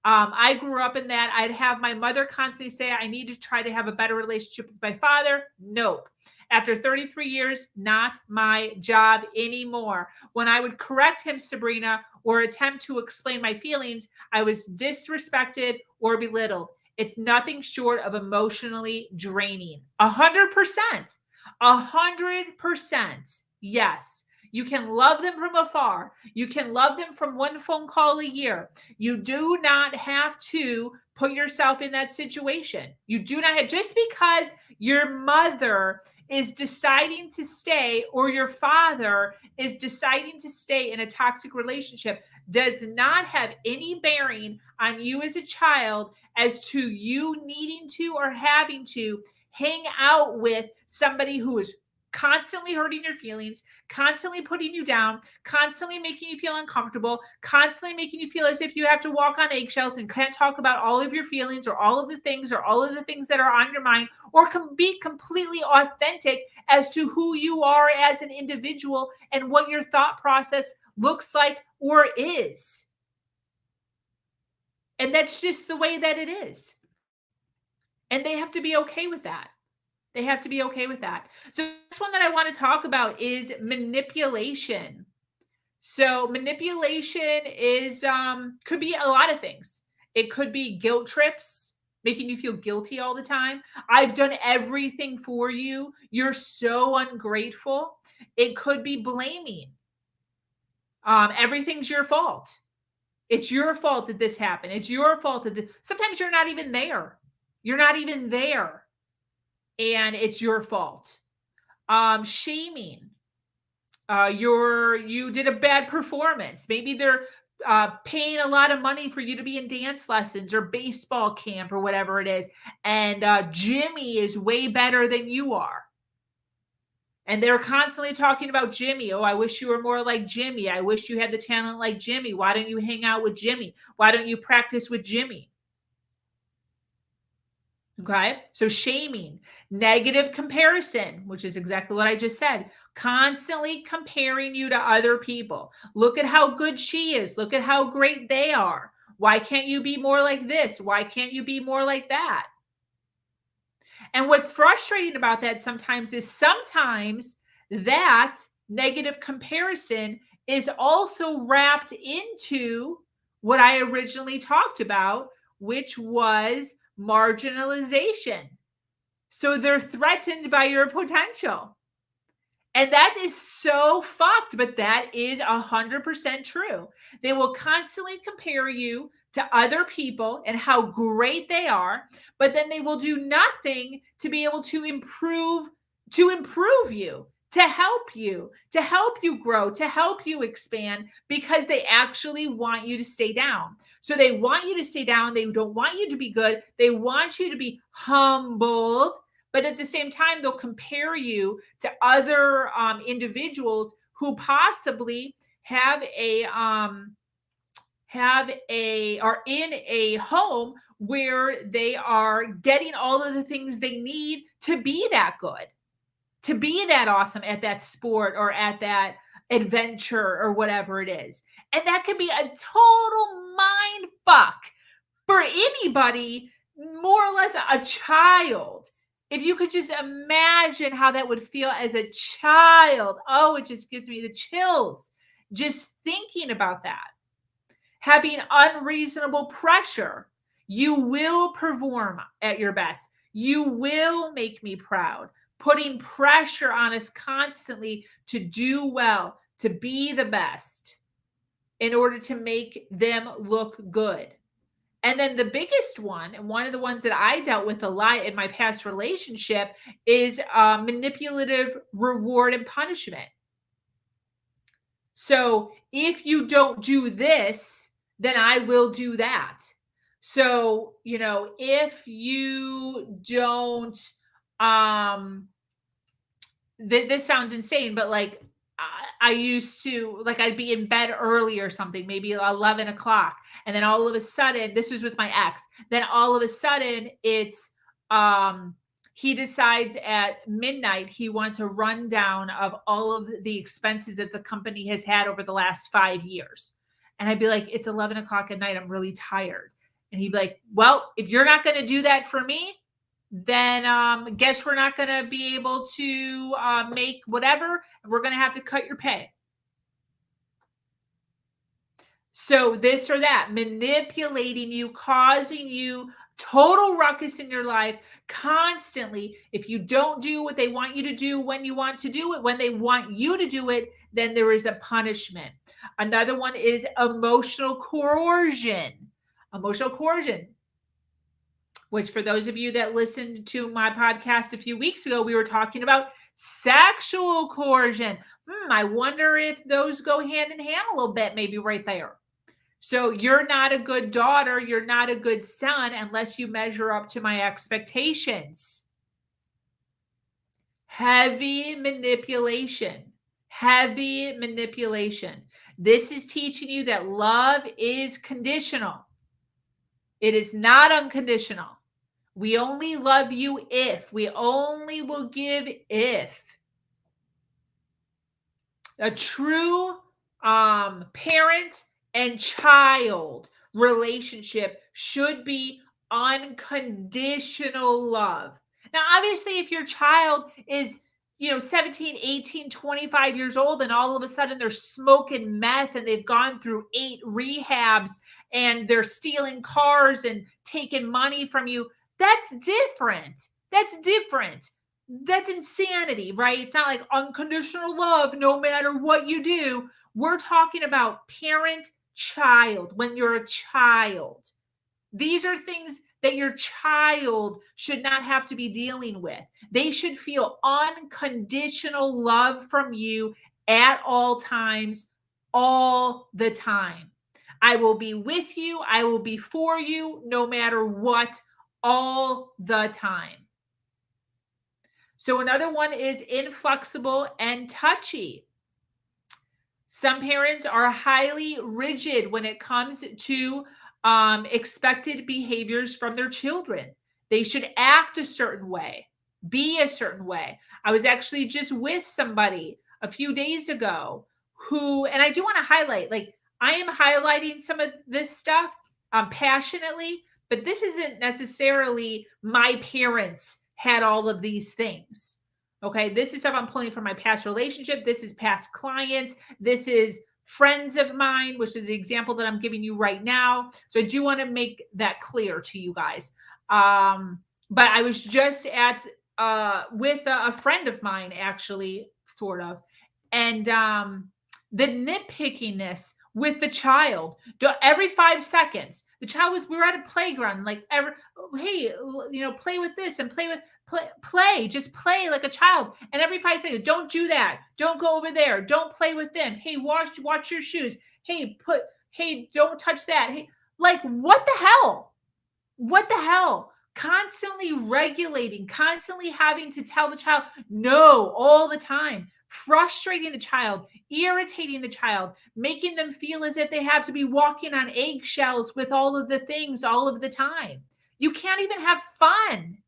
I grew up in that. I'd have my mother constantly say, I need to try to have a better relationship with my father. Nope. After 33 years, not my job anymore. When I would correct him, Sabrina, or attempt to explain my feelings, I was disrespected or belittled. It's nothing short of emotionally draining. 100%. 100%. Yes. You can love them from afar. You can love them from one phone call a year. You do not have to put yourself in that situation. You do not have, just because your mother is deciding to stay or your father is deciding to stay in a toxic relationship does not have any bearing on you as a child as to you needing to or having to hang out with somebody who is constantly hurting your feelings, constantly putting you down, constantly making you feel uncomfortable, constantly making you feel as if you have to walk on eggshells and can't talk about all of your feelings or all of the things that are on your mind, or can be completely authentic as to who you are as an individual and what your thought process looks like or is. And that's just the way that it is. And they have to be okay with that. They have to be okay with that. So this one that I want to talk about is manipulation. So manipulation is could be a lot of things. It could be guilt trips, making you feel guilty all the time. I've done everything for you. You're so ungrateful. It could be blaming. Everything's your fault. It's your fault that this happened. It's your fault that sometimes you're not even there. You're not even there. And it's your fault. Shaming. You did a bad performance. Maybe they're paying a lot of money for you to be in dance lessons or baseball camp or whatever it is. And Jimmy is way better than you are. And they're constantly talking about Jimmy. Oh, I wish you were more like Jimmy. I wish you had the talent like Jimmy. Why don't you hang out with Jimmy? Why don't you practice with Jimmy? Okay. So shaming, negative comparison, which is exactly what I just said, constantly comparing you to other people. Look at how good she is. Look at how great they are. Why can't you be more like this? Why can't you be more like that? And what's frustrating about that sometimes is sometimes that negative comparison is also wrapped into what I originally talked about, which was marginalization. So they're threatened by your potential. And that is so fucked, but that is 100% true. They will constantly compare you to other people and how great they are, but then they will do nothing to be able to improve you, to help you grow, to help you expand, because they actually want you to stay down. So they want you to stay down. They don't want you to be good. They want you to be humbled. But at the same time, they'll compare you to other individuals who possibly are in a home where they are getting all of the things they need to be that good, to be that awesome at that sport or at that adventure or whatever it is. And that could be a total mind fuck for anybody, more or less a child. If you could just imagine how that would feel as a child. Oh, it just gives me the chills just thinking about that. Having unreasonable pressure. You will perform at your best. You will make me proud. Putting pressure on us constantly to do well, to be the best in order to make them look good. And then the biggest one, and one of the ones that I dealt with a lot in my past relationship, is manipulative reward and punishment. So if you don't do this, then I will do that. So, if you don't, this sounds insane, but like I used to, like, I'd be in bed early or something, maybe 11 o'clock. And then all of a sudden, this was with my ex, then all of a sudden it's, he decides at midnight, he wants a rundown of all of the expenses that the company has had over the last 5 years. And I'd be like, it's 11 o'clock at night. I'm really tired. And he'd be like, well, if you're not going to do that for me, then guess we're not going to be able to make whatever. We're going to have to cut your pay. So this or that, manipulating you, causing you total ruckus in your life constantly. If you don't do what they want you to do when you want to do it, when they want you to do it, then there is a punishment. Another one is emotional coercion. Emotional coercion, which for those of you that listened to my podcast a few weeks ago, we were talking about sexual coercion. I wonder if those go hand in hand a little bit, maybe right there. So you're not a good daughter, you're not a good son unless you measure up to my expectations. Heavy manipulation. Heavy manipulation. This is teaching you that love is conditional. It is not unconditional. We only love you if. We only will give if. A true parent and child relationship should be unconditional love. Now, obviously, if your child is 17, 18, 25 years old, and all of a sudden they're smoking meth and they've gone through 8 rehabs and they're stealing cars and taking money from you, that's different. That's different. That's insanity, right? It's not like unconditional love no matter what you do. We're talking about parent-child when you're a child. These are things that your child should not have to be dealing with. They should feel unconditional love from you at all times, all the time. I will be with you. I will be for you no matter what, all the time. So another one is inflexible and touchy. Some parents are highly rigid when it comes to expected behaviors from their children. They should act a certain way, be a certain way. I was actually just with somebody a few days ago who, and I do want to highlight, like, I am highlighting some of this stuff passionately, but this isn't necessarily my parents had all of these things. Okay, this is stuff I'm pulling from my past relationship. This is past clients. This is friends of mine, which is the example that I'm giving you right now. So I do want to make that clear to you guys. But I was just at with a friend of mine, actually, sort of, and the nitpickiness with the child. Every 5 seconds, the child we were at a playground, like, hey, play with this and play, just play like a child. And every 5 seconds, don't do that. Don't go over there. Don't play with them. Hey, watch your shoes. Hey, don't touch that. Hey, like, what the hell? What the hell? Constantly regulating, constantly having to tell the child no all the time, frustrating the child, irritating the child, making them feel as if they have to be walking on eggshells with all of the things all of the time. You can't even have fun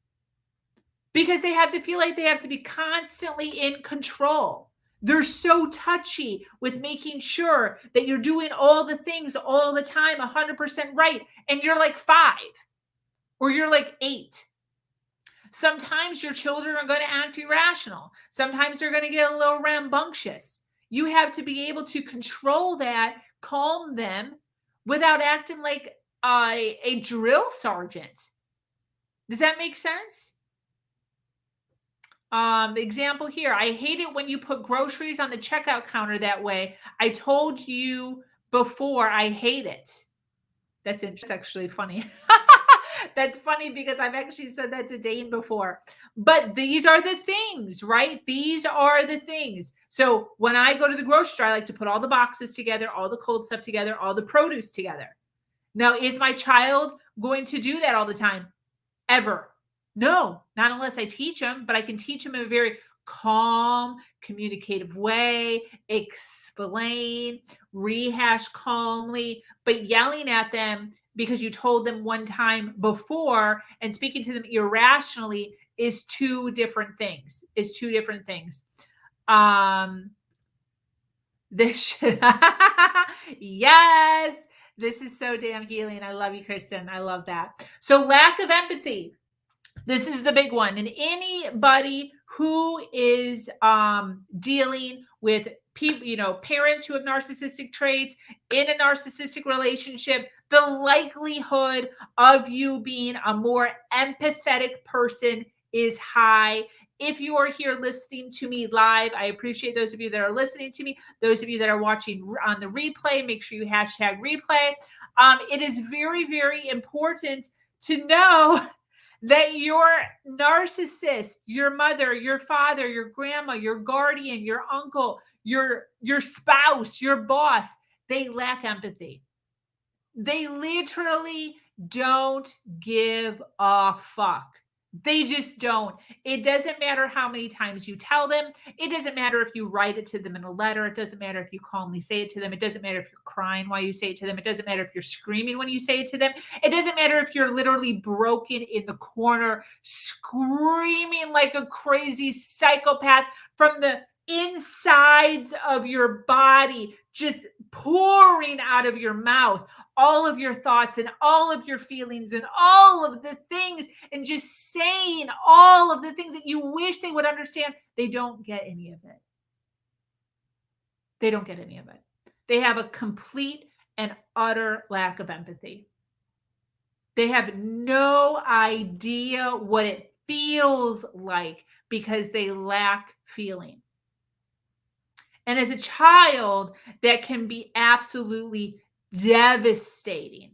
because they have to feel like they have to be constantly in control. They're so touchy with making sure that you're doing all the things all the time 100% right, and you're like 5. Or you're like 8. Sometimes your children are going to act irrational. Sometimes they're going to get a little rambunctious. You have to be able to control that, calm them without acting like a drill sergeant. Does that make sense? Example here. I hate it when you put groceries on the checkout counter that way. I told you before, I hate it. That's actually funny. That's funny because I've actually said that to Dane before. But these are the things, right? These are the things. So when I go to the grocery store, I like to put all the boxes together, all the cold stuff together, all the produce together. Now, is my child going to do that all the time? Ever? No, not unless I teach them, but I can teach them in a very calm, communicative way, explain, rehash calmly, but yelling at them because you told them one time before and speaking to them irrationally is 2 different things. This yes, this is so damn healing. I love you, Kristen. I love that. So lack of empathy. This is the big one. And anybody who is dealing with people, parents who have narcissistic traits in a narcissistic relationship, the likelihood of you being a more empathetic person is high. If you are here listening to me live, I appreciate those of you that are listening to me. Those of you that are watching on the replay, make sure you hashtag replay. It is very, very important to know that your narcissist, your mother, your father, your grandma, your guardian, your uncle, your spouse, your boss, they lack empathy. They literally don't give a fuck. They just don't. It doesn't matter how many times you tell them. It doesn't matter if you write it to them in a letter. It doesn't matter if you calmly say it to them. It doesn't matter if you're crying while you say it to them. It doesn't matter if you're screaming when you say it to them. It doesn't matter if you're literally broken in the corner, screaming like a crazy psychopath from the insides of your body, just pouring out of your mouth all of your thoughts and all of your feelings and all of the things, and just saying all of the things that you wish they would understand. They don't get any of it. They don't get any of it. They have a complete and utter lack of empathy. They have no idea what it feels like because they lack feeling. And as a child, that can be absolutely devastating.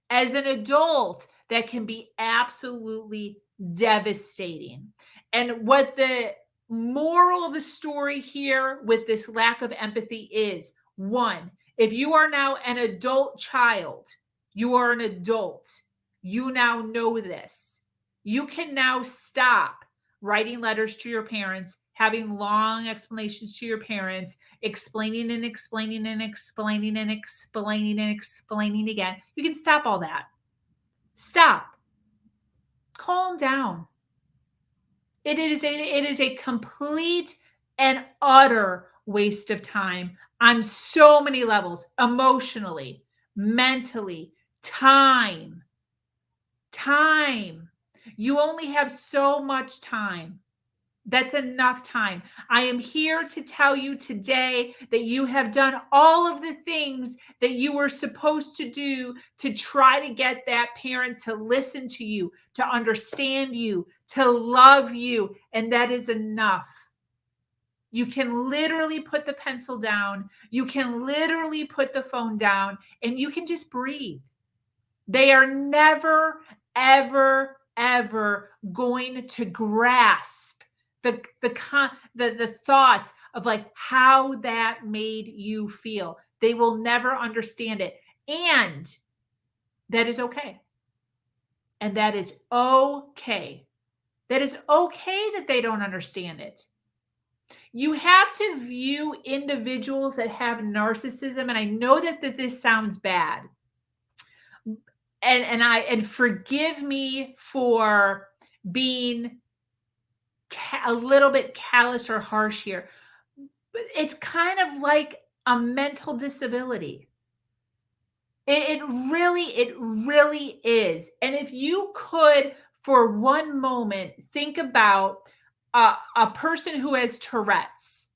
As an adult, that can be absolutely devastating. And what the moral of the story here with this lack of empathy is, one, if you are now an adult child, you are an adult, you now know this. You can now stop writing letters to your parents, having long explanations to your parents, explaining and explaining and explaining and explaining and explaining again. You can stop all that. Stop. Calm down. It is a complete and utter waste of time on so many levels, emotionally, mentally, time. You only have so much time. That's enough time. I am here to tell you today that you have done all of the things that you were supposed to do to try to get that parent to listen to you, to understand you, to love you, and that is enough. You can literally put the pencil down. You can literally put the phone down, and you can just breathe. They are never, ever, ever going to grasp the thoughts of like how that made you feel. They will never understand it. And that is okay. And that is okay. That is okay that they don't understand it. You have to view individuals that have narcissism, and I know that this sounds bad. And forgive me for being a little bit callous or harsh here, but it's kind of like a mental disability. It really is. And if you could, for one moment, think about a person who has Tourette's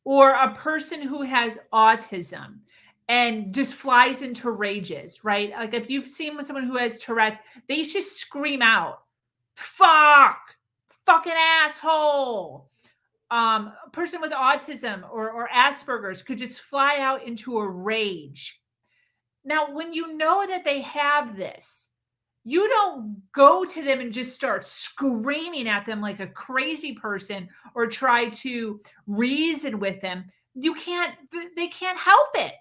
or a person who has autism and just flies into rages, right? Like if you've seen someone who has Tourette's, they just scream out, fuck, fucking asshole. A person with autism or Asperger's could just fly out into a rage. Now, when you know that they have this, you don't go to them and just start screaming at them like a crazy person or try to reason with them. They can't help it.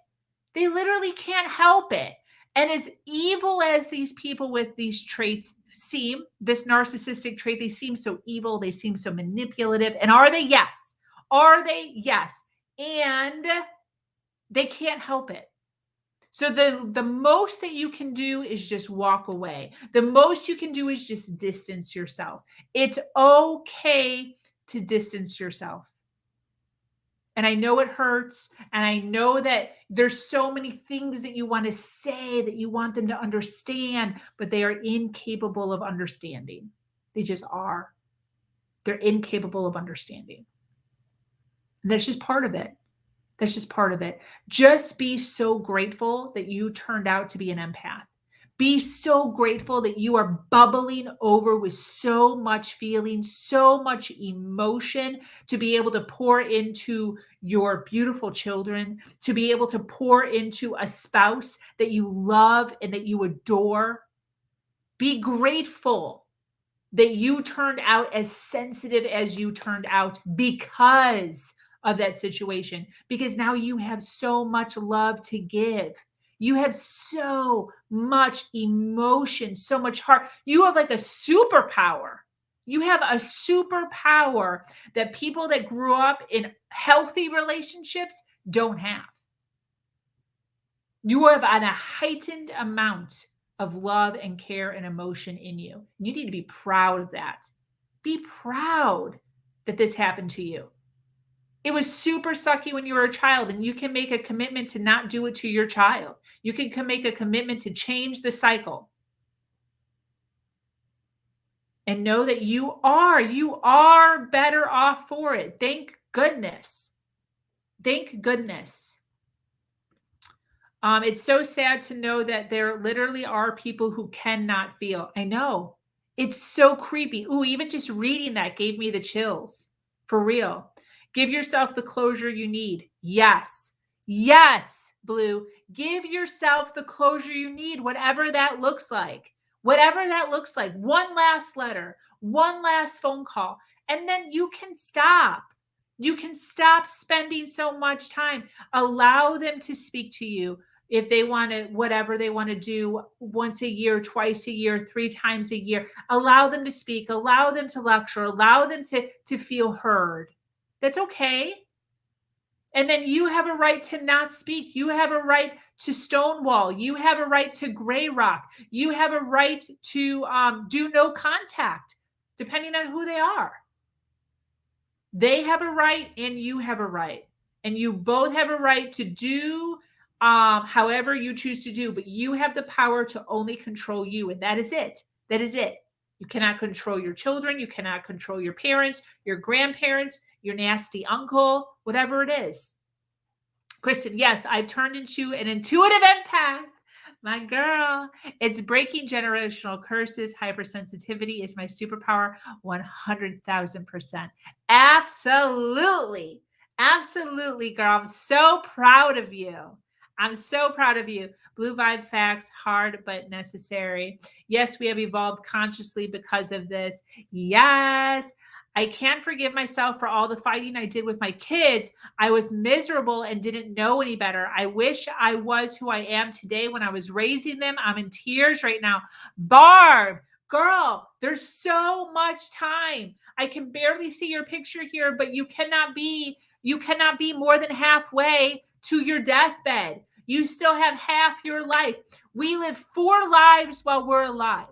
They literally can't help it. And as evil as these people with these traits seem, this narcissistic trait, they seem so evil, they seem so manipulative. And are they? Yes. Are they? Yes. And they can't help it. So the most that you can do is just walk away. The most you can do is just distance yourself. It's okay to distance yourself. And I know it hurts. And I know that there's so many things that you want to say that you want them to understand, but they are incapable of understanding. They just are. They're incapable of understanding. And that's just part of it. That's just part of it. Just be so grateful that you turned out to be an empath, Be so grateful that you are bubbling over with so much feeling, so much emotion to be able to pour into your beautiful children, to be able to pour into a spouse that you love and that you adore. Be grateful that you turned out as sensitive as you turned out because of that situation, because now you have so much love to give. You have so much emotion, so much heart. You have like a superpower. You have a superpower that people that grew up in healthy relationships don't have. You have a heightened amount of love and care and emotion in you. You need to be proud of that. Be proud that this happened to you. It was super sucky when you were a child, and you can make a commitment to not do it to your child. You can make a commitment to change the cycle. And know that you are better off for it. Thank goodness. Thank goodness. It's so sad to know that there literally are people who cannot feel. I know. It's so creepy. Ooh, even just reading that gave me the chills. For real. Give yourself the closure you need. Yes. Yes, Blue. Give yourself the closure you need, whatever that looks like. Whatever that looks like. One last letter, one last phone call, and then you can stop. You can stop spending so much time. Allow them to speak to you. If they want to, whatever they want to do once a year, twice a year, 3 times a year, allow them to speak, allow them to lecture, allow them to feel heard. That's okay. And then you have a right to not speak. You have a right to stonewall. You have a right to gray rock. You have a right to do no contact, depending on who they are. They have a right and you have a right. And you both have a right to do however you choose to do, but you have the power to only control you. And that is it. That is it. You cannot control your children. You cannot control your parents, your grandparents, your nasty uncle, whatever it is. Kristen, yes, I've turned into an intuitive empath. My girl, it's breaking generational curses. Hypersensitivity is my superpower, 100,000%. Absolutely. Absolutely, girl. I'm so proud of you. I'm so proud of you. Blue vibe facts, hard but necessary. Yes, we have evolved consciously because of this. Yes. I can't forgive myself for all the fighting I did with my kids. I was miserable and didn't know any better. I wish I was who I am today when I was raising them. I'm in tears right now. Barb, girl, there's so much time. I can barely see your picture here, but you cannot be more than halfway to your deathbed. You still have half your life. We live 4 lives while we're alive.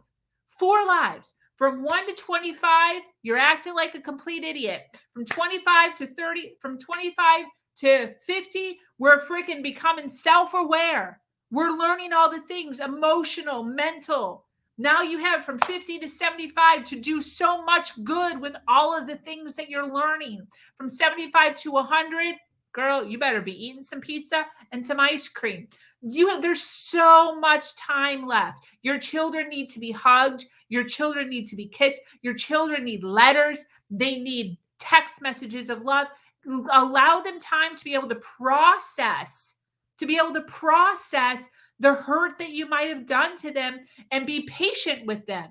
4 lives. From 1 to 25, you're acting like a complete idiot. From 25 to 30, from 25 to 50, we're freaking becoming self-aware. We're learning all the things, emotional, mental. Now you have from 50 to 75 to do so much good with all of the things that you're learning. From 75 to 100, girl, you better be eating some pizza and some ice cream. There's so much time left. Your children need to be hugged. Your children need to be kissed. Your children need letters. They need text messages of love. Allow them time to be able to process the hurt that you might have done to them, and be patient with them.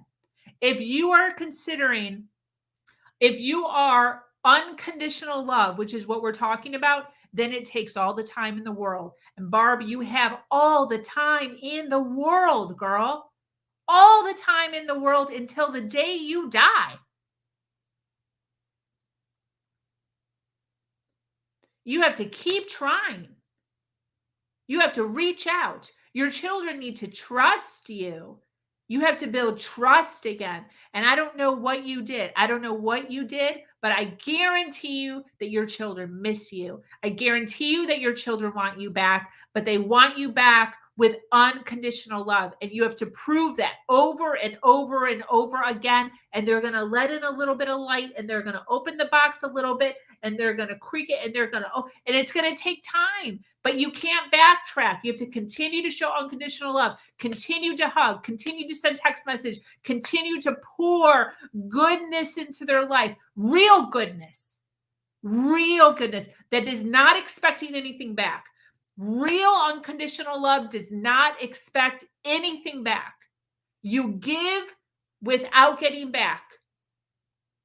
If you are unconditional love, which is what we're talking about, then it takes all the time in the world. And Barb, you have all the time in the world, girl. All the time in the world until the day you die. You have to keep trying. You have to reach out. Your children need to trust you. You have to build trust again. And I don't know what you did. But I guarantee you that your children miss you. I guarantee you that your children want you back, but they want you back with unconditional love. And you have to prove that over and over and over again. And they're going to let in a little bit of light, and they're going to open the box a little bit, and they're going to creak it, and they're going to, and it's going to take time, but you can't backtrack. You have to continue to show unconditional love, continue to hug, continue to send text message, continue to pour goodness into their life, real goodness that is not expecting anything back. Real unconditional love does not expect anything back. You give without getting back.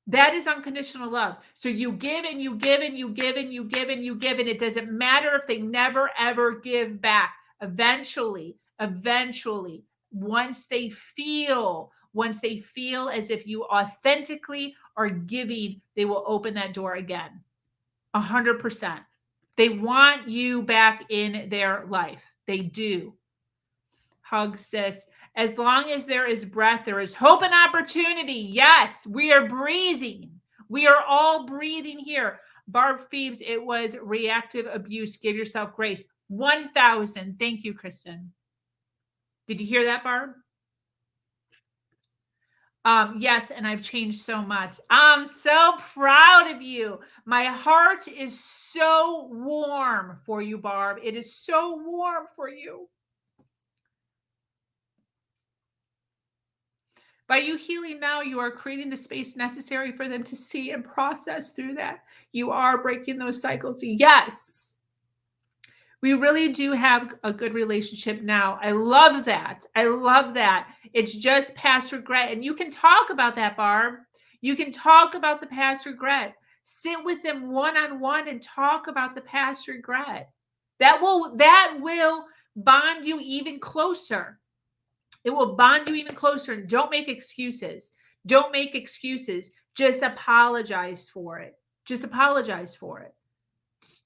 That is unconditional love. So you give and you give and you give and you give and you give, and it doesn't matter if they never ever give back. Eventually, once they feel as if you authentically are giving, they will open that door again. 100%. They want you back in their life. They do. Hug, sis. As long as there is breath, there is hope and opportunity. Yes, we are breathing. We are all breathing here. Barb Phoebes, it was reactive abuse. Give yourself grace. 1,000. Thank you, Kristen. Did you hear that, Barb? Yes, and I've changed so much. I'm so proud of you. My heart is so warm for you, Barb. It is so warm for you. By you healing now, you are creating the space necessary for them to see and process through that. You are breaking those cycles. Yes. We really do have a good relationship now. I love that. I love that. It's just past regret. And you can talk about that, Barb. You can talk about the past regret. Sit with them one-on-one and talk about the past regret. That will bond you even closer. It will bond you even closer. And don't make excuses. Don't make excuses. Just apologize for it. Just apologize for it.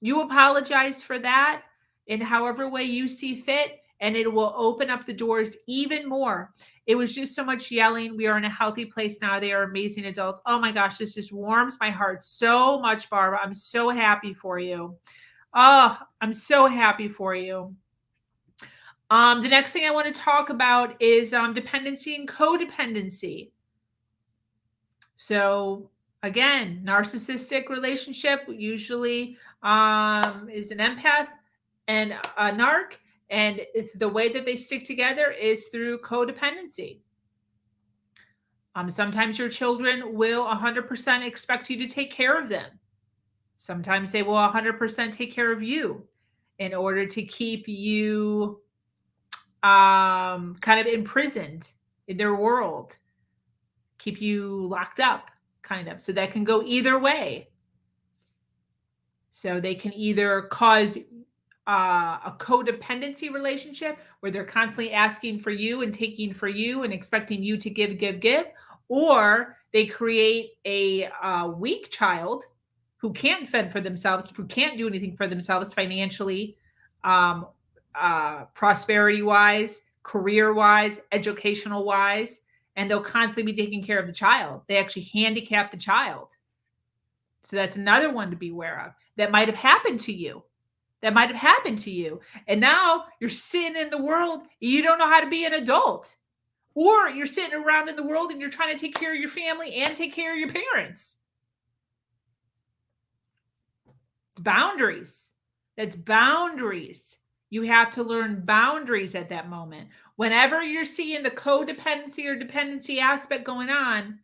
You apologize for that in however way you see fit, and it will open up the doors even more. It was just so much yelling. We are in a healthy place now. They are amazing adults. Oh my gosh, this just warms my heart so much, Barbara. I'm so happy for you. Oh, I'm so happy for you. The next thing I want to talk about is dependency and codependency. So again, narcissistic relationship usually is an empath and a narc, and the way that they stick together is through codependency. Sometimes your children will 100% expect you to take care of them. Sometimes they will 100% take care of you in order to keep you kind of imprisoned in their world, keep you locked up, kind of. So that can go either way. So they can either cause a codependency relationship where they're constantly asking for you and taking for you and expecting you to give, or they create a weak child who can't fend for themselves, who can't do anything for themselves financially, prosperity-wise, career-wise, educational-wise, and they'll constantly be taking care of the child. They actually handicap the child. So that's another one to be aware of. That might have happened to you. That might have happened to you. And now you're sitting in the world, you don't know how to be an adult. Or you're sitting around in the world and you're trying to take care of your family and take care of your parents. It's boundaries. That's boundaries. You have to learn boundaries at that moment. Whenever you're seeing the codependency or dependency aspect going on,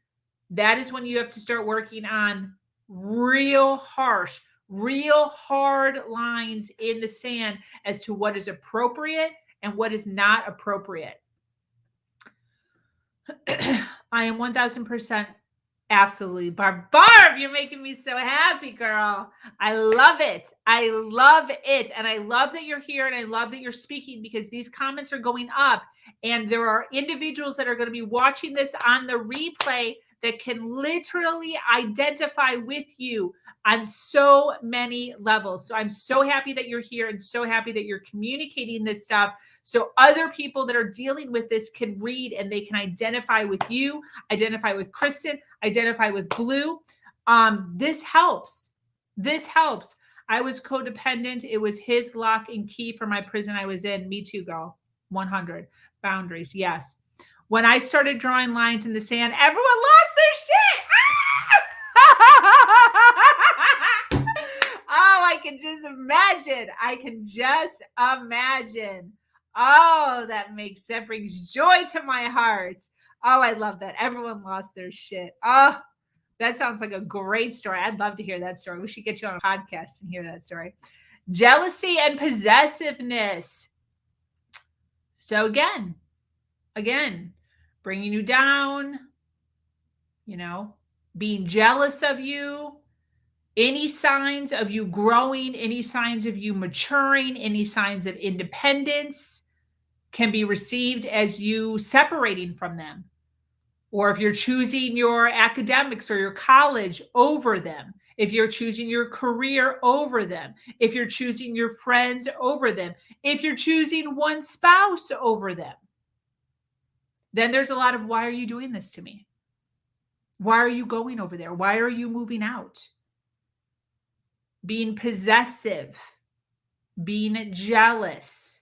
that is when you have to start working on real harsh, real hard lines in the sand as to what is appropriate and what is not appropriate. I am 1000% absolutely. Barb, you're making me so happy, girl. I love it. I love it. And I love that you're here and I love that you're speaking, because these comments are going up and there are individuals that are going to be watching this on the replay that can literally identify with you on so many levels. So I'm so happy that you're here and so happy that you're communicating this stuff so other people that are dealing with this can read and they can identify with you, identify with Kristen, identify with Blue. This helps. This helps. I was codependent. It was his lock and key for my prison I was in. Me too, girl. 100. Boundaries. Yes. When I started drawing lines in the sand, everyone lost their shit. can just imagine. I can just imagine. Oh, that brings joy to my heart. Oh, I love that. Everyone lost their shit. Oh, that sounds like a great story. I'd love to hear that story. We should get you on a podcast and hear that story. Jealousy and possessiveness. So again, bringing you down, being jealous of you, any signs of you growing, any signs of you maturing, any signs of independence can be received as you separating from them. Or if you're choosing your academics or your college over them, if you're choosing your career over them, if you're choosing your friends over them, if you're choosing one spouse over them, then there's a lot of, why are you doing this to me? Why are you going over there? Why are you moving out? Being possessive, being jealous.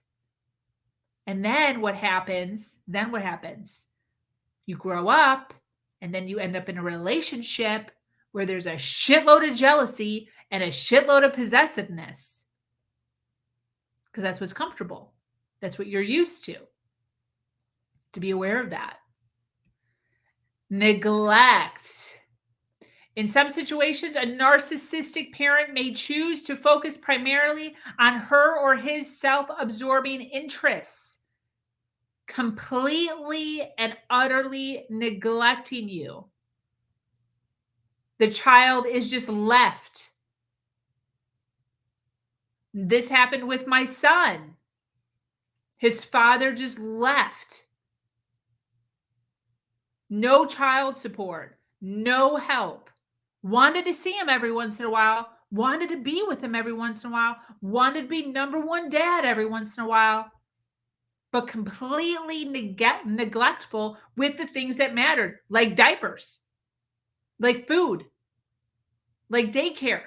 And then what happens? You grow up and then you end up in a relationship where there's a shitload of jealousy and a shitload of possessiveness. Because that's what's comfortable. That's what you're used to. To be aware of that. Neglect. In some situations, a narcissistic parent may choose to focus primarily on her or his self-absorbing interests, completely and utterly neglecting you. The child is just left. This happened with my son. His father just left. No child support, no help. Wanted to see him every once in a while, wanted to be with him every once in a while, wanted to be number one dad every once in a while, but completely neglectful with the things that mattered, like diapers, like food, like daycare,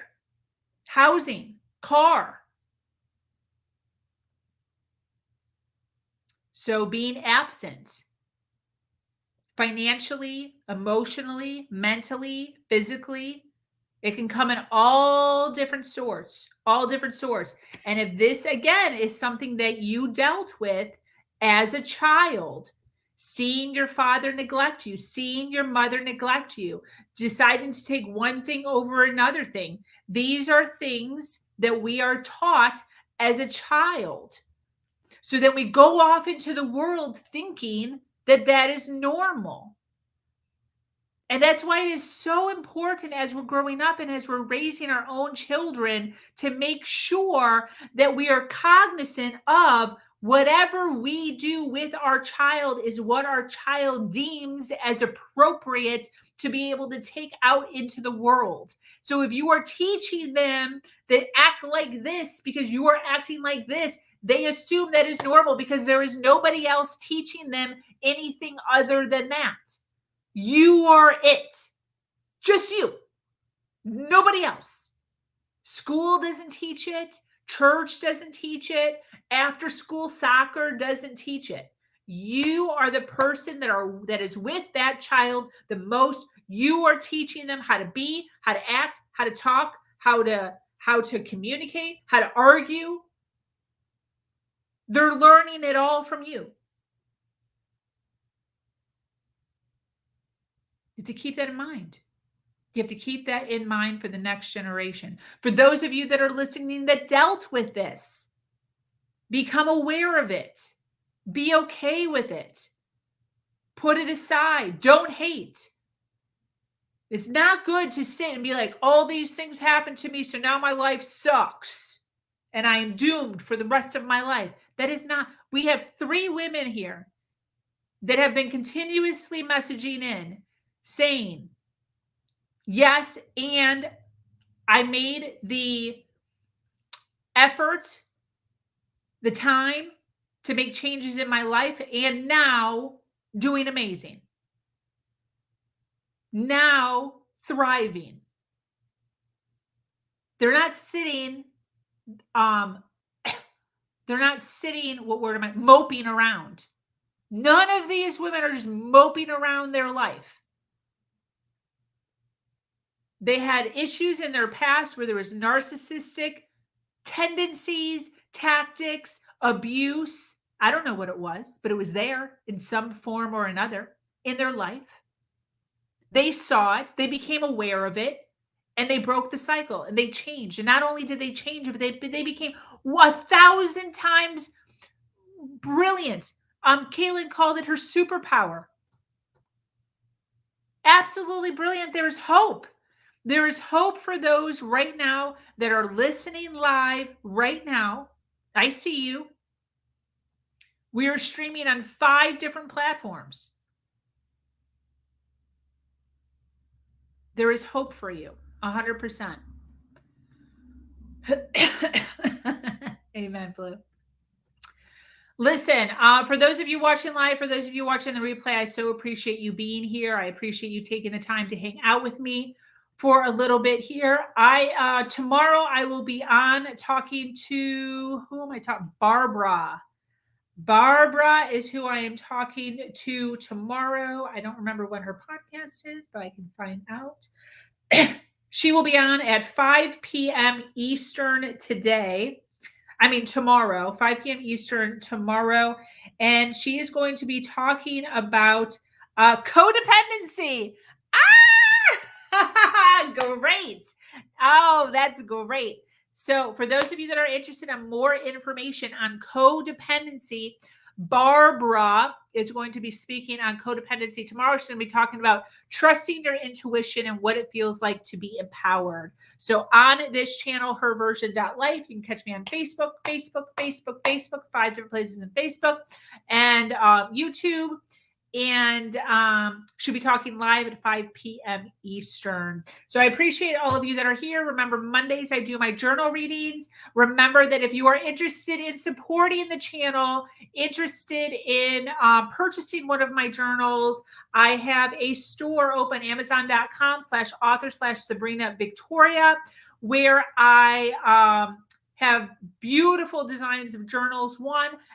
housing, car. So being absent, financially, emotionally, mentally, physically, it can come in all different sorts. And if this, again, is something that you dealt with as a child, seeing your father neglect you, seeing your mother neglect you, deciding to take one thing over another thing, these are things that we are taught as a child. So then we go off into the world thinking that that is normal. And that's why it is so important as we're growing up and as we're raising our own children to make sure that we are cognizant of whatever we do with our child is what our child deems as appropriate to be able to take out into the world. So if you are teaching them that act like this because you are acting like this, they assume that is normal because there is nobody else teaching them anything other than that. You are it. Just you. Nobody else. School doesn't teach it. Church doesn't teach it. After school soccer doesn't teach it. You are the person that is with that child the most. You are teaching them how to be, how to act, how to talk, how to communicate, how to argue. They're learning it all from you. You have to keep that in mind. You have to keep that in mind for the next generation. For those of you that are listening that dealt with this, become aware of it. Be okay with it. Put it aside. Don't hate. It's not good to sit and be like, all these things happened to me, so now my life sucks and I am doomed for the rest of my life. That is not. We have 3 women here that have been continuously messaging in saying, yes, and I made the effort, the time to make changes in my life, and now doing amazing. Now thriving. They're not sitting, what word am I, moping around. None of these women are just moping around their life. They had issues in their past where there was narcissistic tendencies, tactics, abuse. I don't know what it was, but it was there in some form or another in their life. They saw it, they became aware of it, and they broke the cycle and they changed. And not only did they change, but they became 1,000 times brilliant. Kaylin called it her superpower. Absolutely brilliant. There's hope. There is hope for those right now that are listening live right now. I see you. We are streaming on 5 different platforms. There is hope for you, 100%. Amen, Blue. Listen, for those of you watching live, for those of you watching the replay, I so appreciate you being here. I appreciate you taking the time to hang out with me for a little bit here. Tomorrow I will be on talking to, who am I talking? Barbara. Barbara is who I am talking to tomorrow. I don't remember when her podcast is, but I can find out. She will be on at 5 p.m. Eastern tomorrow, 5 p.m. Eastern tomorrow. And she is going to be talking about codependency. Great. Oh, that's great. So for those of you that are interested in more information on codependency, Barbara is going to be speaking on codependency tomorrow. She's going to be talking about trusting your intuition and what it feels like to be empowered. So on this channel, herversion.life, you can catch me on Facebook, 5 different places in Facebook, and YouTube. And she'll be talking live at 5 p.m. Eastern. So I appreciate all of you that are here. Remember, Mondays I do my journal readings. Remember that if you are interested in supporting the channel, interested in purchasing one of my journals, I have a store open, Amazon.com/author/Sabrina Victoria, where I have beautiful designs of journals,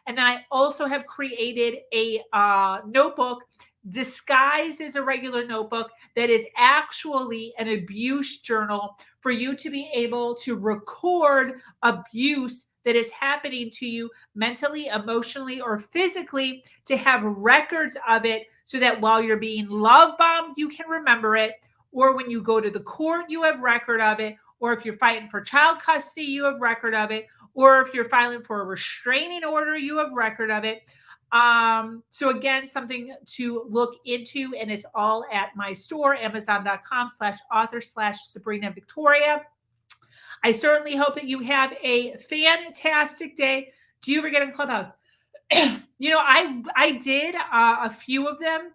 and then I also have created a notebook disguised as a regular notebook that is actually an abuse journal for you to be able to record abuse that is happening to you mentally, emotionally, or physically, to have records of it so that while you're being love bombed, you can remember it, or when you go to the court, you have record of it, or if you're fighting for child custody, you have record of it, or if you're filing for a restraining order, you have record of it. So again, something to look into, and it's all at my store, Amazon.com/author/Sabrina Victoria. I certainly hope that you have a fantastic day. Do you ever get in Clubhouse? I did a few of them,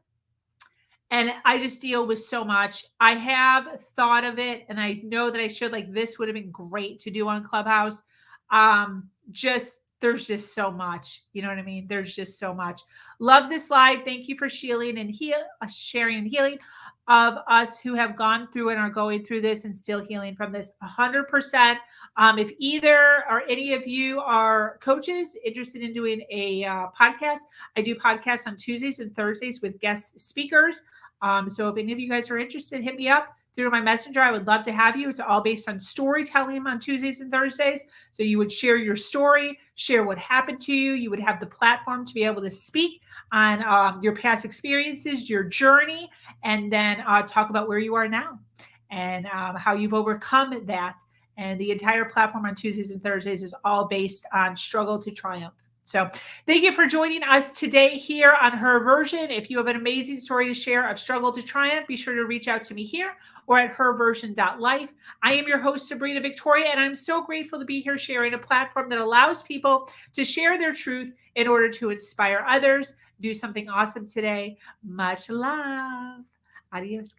and I just deal with so much. I have thought of it, and I know that I should, like, this would have been great to do on Clubhouse. There's just so much, you know what I mean? There's just so much. Love this live. Thank you for sharing and healing of us who have gone through and are going through this and still healing from this 100%. If either or any of you are coaches interested in doing a podcast, I do podcasts on Tuesdays and Thursdays with guest speakers. So if any of you guys are interested, hit me up through my messenger. I would love to have you. It's all based on storytelling on Tuesdays and Thursdays. So you would share your story, share what happened to you. You would have the platform to be able to speak on your past experiences, your journey, and then talk about where you are now and how you've overcome that. And the entire platform on Tuesdays and Thursdays is all based on struggle to triumph. So thank you for joining us today here on Her Version. If you have an amazing story to share of struggle to triumph, be sure to reach out to me here or at herversion.life. I am your host, Sabrina Victoria, and I'm so grateful to be here sharing a platform that allows people to share their truth in order to inspire others. Do something awesome today. Much love. Adios, guys.